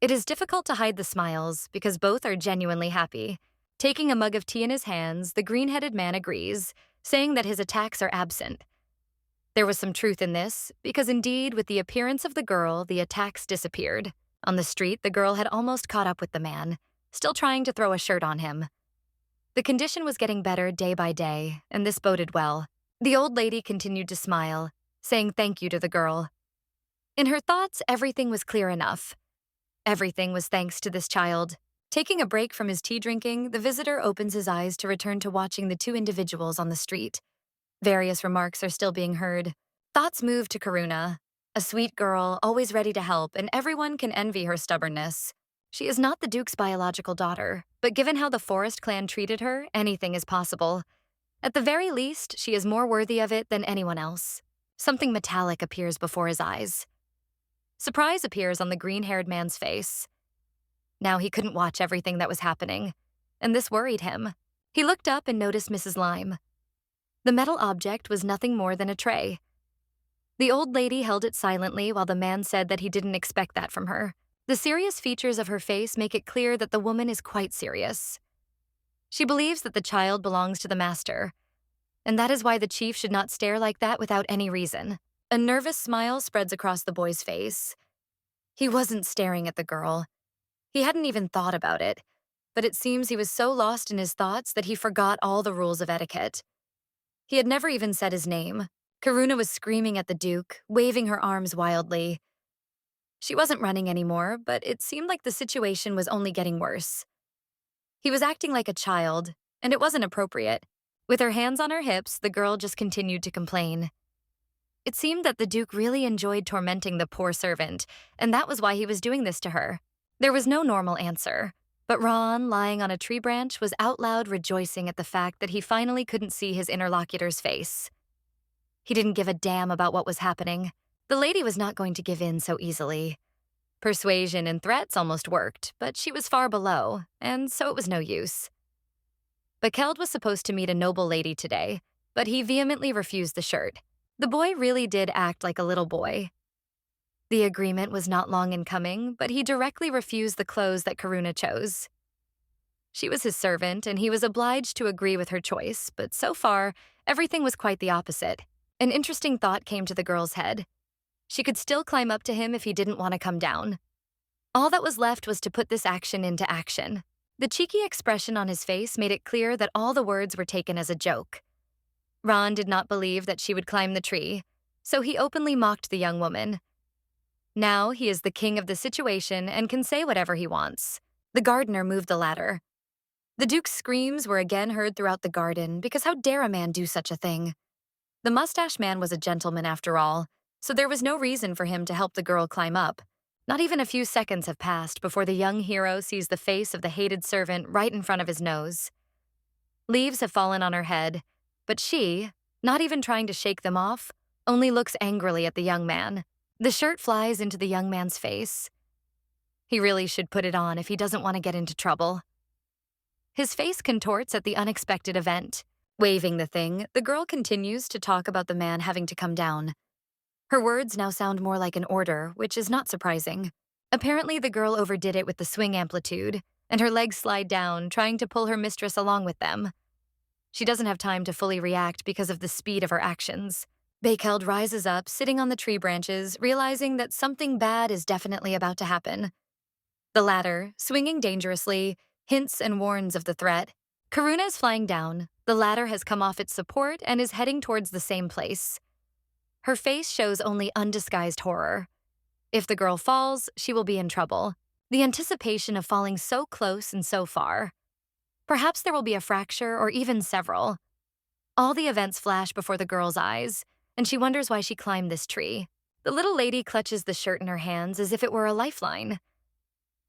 It is difficult to hide the smiles because both are genuinely happy. Taking a mug of tea in his hands, the green-headed man agrees, saying that his attacks are absent. There was some truth in this, because indeed, with the appearance of the girl, the attacks disappeared. On the street, the girl had almost caught up with the man, still trying to throw a shirt on him. The condition was getting better day by day, and this boded well. The old lady continued to smile, saying thank you to the girl. In her thoughts, everything was clear enough. Everything was thanks to this child. Taking a break from his tea drinking, the visitor opens his eyes to return to watching the two individuals on the street. Various remarks are still being heard. Thoughts move to Karuna, a sweet girl, always ready to help, and everyone can envy her stubbornness. She is not the Duke's biological daughter, but given how the Forest Clan treated her, anything is possible. At the very least, she is more worthy of it than anyone else. Something metallic appears before his eyes. Surprise appears on the green-haired man's face. Now he couldn't watch everything that was happening, and this worried him. He looked up and noticed Mrs. Lime. The metal object was nothing more than a tray. The old lady held it silently while the man said that he didn't expect that from her. The serious features of her face make it clear that the woman is quite serious. She believes that the child belongs to the master, and that is why the chief should not stare like that without any reason. A nervous smile spreads across the boy's face. He wasn't staring at the girl. He hadn't even thought about it, but it seems he was so lost in his thoughts that he forgot all the rules of etiquette. He had never even said his name. Karuna was screaming at the Duke, waving her arms wildly. She wasn't running anymore, but it seemed like the situation was only getting worse. He was acting like a child, and it wasn't appropriate. With her hands on her hips, the girl just continued to complain. It seemed that the Duke really enjoyed tormenting the poor servant, and that was why he was doing this to her. There was no normal answer, but Ron, lying on a tree branch, was out loud rejoicing at the fact that he finally couldn't see his interlocutor's face. He didn't give a damn about what was happening. The lady was not going to give in so easily. Persuasion and threats almost worked, but she was far below, and so it was no use. Bakeld was supposed to meet a noble lady today, but he vehemently refused the shirt. The boy really did act like a little boy. The agreement was not long in coming, but he directly refused the clothes that Karuna chose. She was his servant, and he was obliged to agree with her choice, but so far, everything was quite the opposite. An interesting thought came to the girl's head. She could still climb up to him if he didn't want to come down. All that was left was to put this action into action. The cheeky expression on his face made it clear that all the words were taken as a joke. Ron did not believe that she would climb the tree, so he openly mocked the young woman. Now he is the king of the situation and can say whatever he wants. The gardener moved the ladder. The Duke's screams were again heard throughout the garden because how dare a man do such a thing? The mustache man was a gentleman after all, so there was no reason for him to help the girl climb up. Not even a few seconds have passed before the young hero sees the face of the hated servant right in front of his nose. Leaves have fallen on her head, but she, not even trying to shake them off, only looks angrily at the young man. The shirt flies into the young man's face. He really should put it on if he doesn't want to get into trouble. His face contorts at the unexpected event. Waving the thing, the girl continues to talk about the man having to come down. Her words now sound more like an order, which is not surprising. Apparently, the girl overdid it with the swing amplitude, and her legs slide down, trying to pull her mistress along with them. She doesn't have time to fully react because of the speed of her actions. Bakeld rises up, sitting on the tree branches, realizing that something bad is definitely about to happen. The ladder, swinging dangerously, hints and warns of the threat. Karuna is flying down. The ladder has come off its support and is heading towards the same place. Her face shows only undisguised horror. If the girl falls, she will be in trouble. The anticipation of falling so close and so far. Perhaps there will be a fracture or even several. All the events flash before the girl's eyes, and she wonders why she climbed this tree. The little lady clutches the shirt in her hands as if it were a lifeline.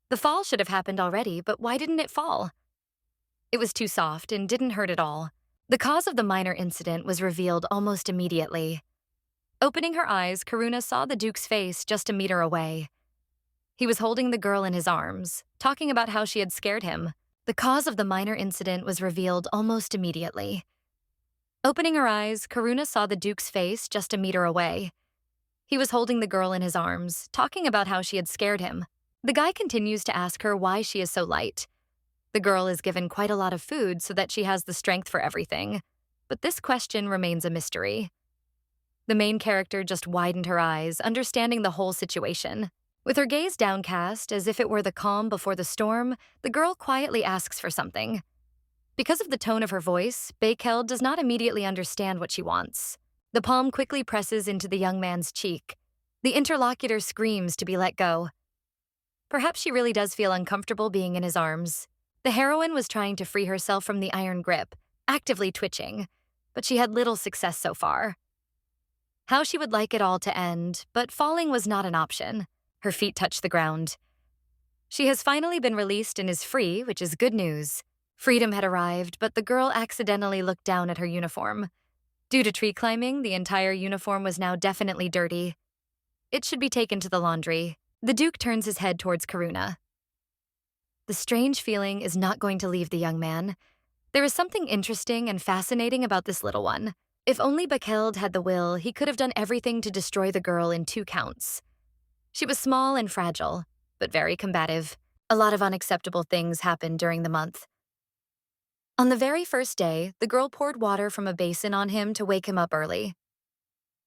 The fall should have happened already, but why didn't it fall? It was too soft and didn't hurt at all. The cause of the minor incident was revealed almost immediately. Opening her eyes, Karuna saw the Duke's face just a meter away. He was holding the girl in his arms, talking about how she had scared him. The cause of the minor incident was revealed almost immediately. Opening her eyes, Karuna saw the Duke's face just a meter away. He was holding the girl in his arms, talking about how she had scared him. The guy continues to ask her why she is so light. The girl is given quite a lot of food so that she has the strength for everything. But this question remains a mystery. The main character just widened her eyes, understanding the whole situation. With her gaze downcast, as if it were the calm before the storm, the girl quietly asks for something. Because of the tone of her voice, Bakel does not immediately understand what she wants. The palm quickly presses into the young man's cheek. The interlocutor screams to be let go. Perhaps she really does feel uncomfortable being in his arms. The heroine was trying to free herself from the iron grip, actively twitching, but she had little success so far. How she would like it all to end, but falling was not an option. Her feet touched the ground. She has finally been released and is free, which is good news. Freedom had arrived, but the girl accidentally looked down at her uniform. Due to tree climbing, the entire uniform was now definitely dirty. It should be taken to the laundry. The Duke turns his head towards Karuna. The strange feeling is not going to leave the young man. There is something interesting and fascinating about this little one. If only Bakeld had the will, he could have done everything to destroy the girl in 2 counts. She was small and fragile, but very combative. A lot of unacceptable things happened during the month. On the very first day, the girl poured water from a basin on him to wake him up early.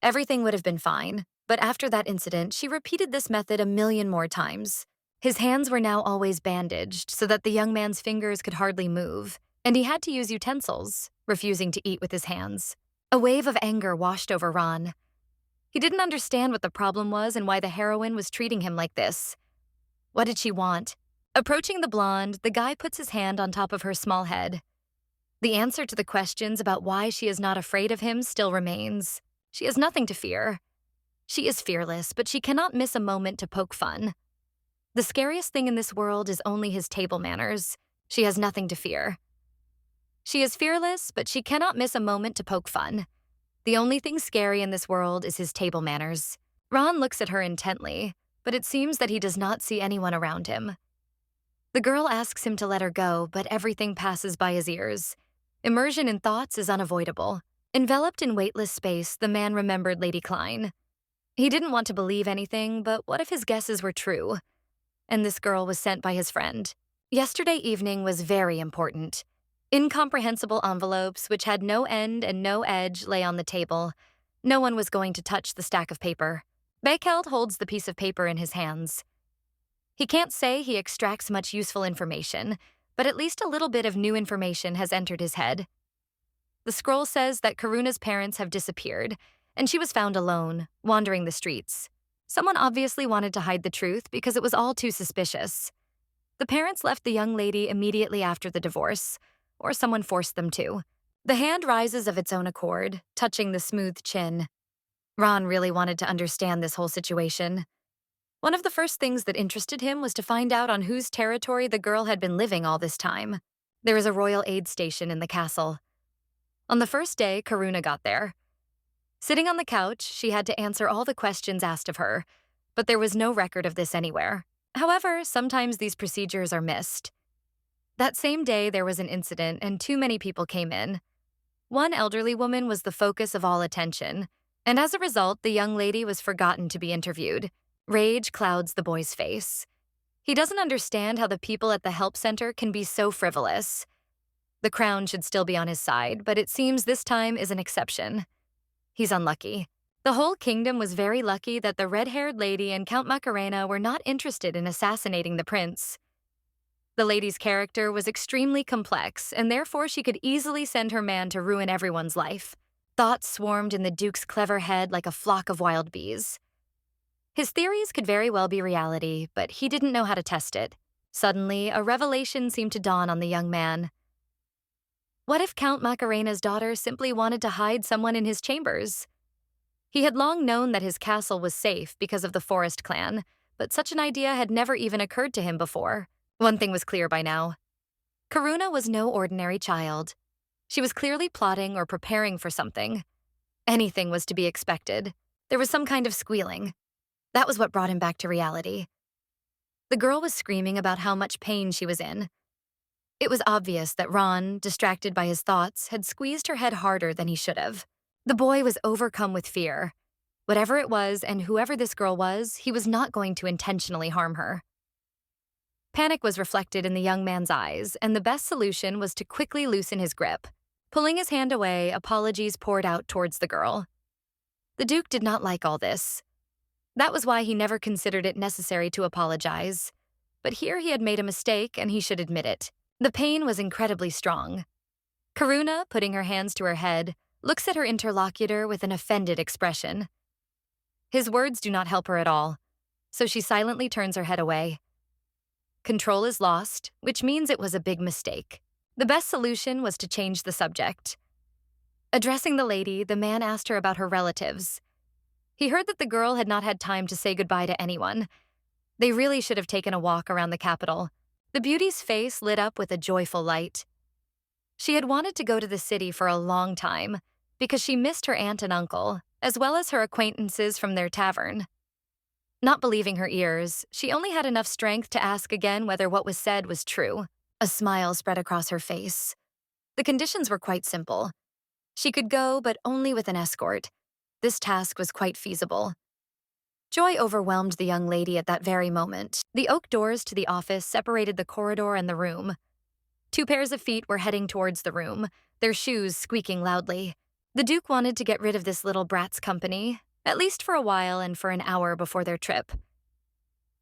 Everything would have been fine, but after that incident, she repeated this method a million more times. His hands were now always bandaged so that the young man's fingers could hardly move, and he had to use utensils, refusing to eat with his hands. A wave of anger washed over Ron. He didn't understand what the problem was and why the heroine was treating him like this. What did she want? Approaching the blonde, the guy puts his hand on top of her small head. The answer to the questions about why she is not afraid of him still remains. She has nothing to fear. She is fearless, but she cannot miss a moment to poke fun. The scariest thing in this world is only his table manners. She has nothing to fear. She is fearless, but she cannot miss a moment to poke fun. The only thing scary in this world is his table manners. Ron looks at her intently, but it seems that he does not see anyone around him. The girl asks him to let her go, but everything passes by his ears. Immersion in thoughts is unavoidable. Enveloped in weightless space, the man remembered Lady Klein. He didn't want to believe anything, but what if his guesses were true? And this girl was sent by his friend. Yesterday evening was very important. Incomprehensible envelopes, which had no end and no edge, lay on the table. No one was going to touch the stack of paper. Bakeld holds the piece of paper in his hands. He can't say he extracts much useful information, but at least a little bit of new information has entered his head. The scroll says that Karuna's parents have disappeared, and she was found alone, wandering the streets. Someone obviously wanted to hide the truth because it was all too suspicious. The parents left the young lady immediately after the divorce, or someone forced them to. The hand rises of its own accord, touching the smooth chin. Ron really wanted to understand this whole situation. One of the first things that interested him was to find out on whose territory the girl had been living all this time. There is a royal aid station in the castle. On the first day, Karuna got there. Sitting on the couch, she had to answer all the questions asked of her, but there was no record of this anywhere. However, sometimes these procedures are missed. That same day, there was an incident and too many people came in. One elderly woman was the focus of all attention, and as a result, the young lady was forgotten to be interviewed. Rage clouds the boy's face. He doesn't understand how the people at the help center can be so frivolous. The crown should still be on his side, but it seems this time is an exception. He's unlucky. The whole kingdom was very lucky that the red-haired lady and Count Macarena were not interested in assassinating the prince. The lady's character was extremely complex, and therefore she could easily send her man to ruin everyone's life. Thoughts swarmed in the Duke's clever head like a flock of wild bees. His theories could very well be reality, but he didn't know how to test it. Suddenly, a revelation seemed to dawn on the young man. What if Count Macarena's daughter simply wanted to hide someone in his chambers? He had long known that his castle was safe because of the Forest clan, but such an idea had never even occurred to him before. One thing was clear by now. Karuna was no ordinary child. She was clearly plotting or preparing for something. Anything was to be expected. There was some kind of squealing. That was what brought him back to reality. The girl was screaming about how much pain she was in. It was obvious that Ron, distracted by his thoughts, had squeezed her head harder than he should have. The boy was overcome with fear. Whatever it was and whoever this girl was, he was not going to intentionally harm her. Panic was reflected in the young man's eyes, and the best solution was to quickly loosen his grip. Pulling his hand away, apologies poured out towards the girl. The Duke did not like all this. That was why he never considered it necessary to apologize. But here he had made a mistake, and he should admit it. The pain was incredibly strong. Karuna, putting her hands to her head, looks at her interlocutor with an offended expression. His words do not help her at all, so she silently turns her head away. Control is lost, which means it was a big mistake. The best solution was to change the subject. Addressing the lady, the man asked her about her relatives. He heard that the girl had not had time to say goodbye to anyone. They really should have taken a walk around the capital. The beauty's face lit up with a joyful light. She had wanted to go to the city for a long time because she missed her aunt and uncle, as well as her acquaintances from their tavern. Not believing her ears, she only had enough strength to ask again whether what was said was true. A smile spread across her face. The conditions were quite simple. She could go, but only with an escort. This task was quite feasible. Joy overwhelmed the young lady at that very moment. The oak doors to the office separated the corridor and the room. 2 pairs of feet were heading towards the room, their shoes squeaking loudly. The Duke wanted to get rid of this little brat's company, at least for a while and for an hour before their trip.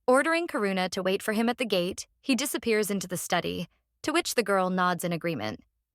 Ordering Karuna to wait for him at the gate, he disappears into the study, to which the girl nods in agreement.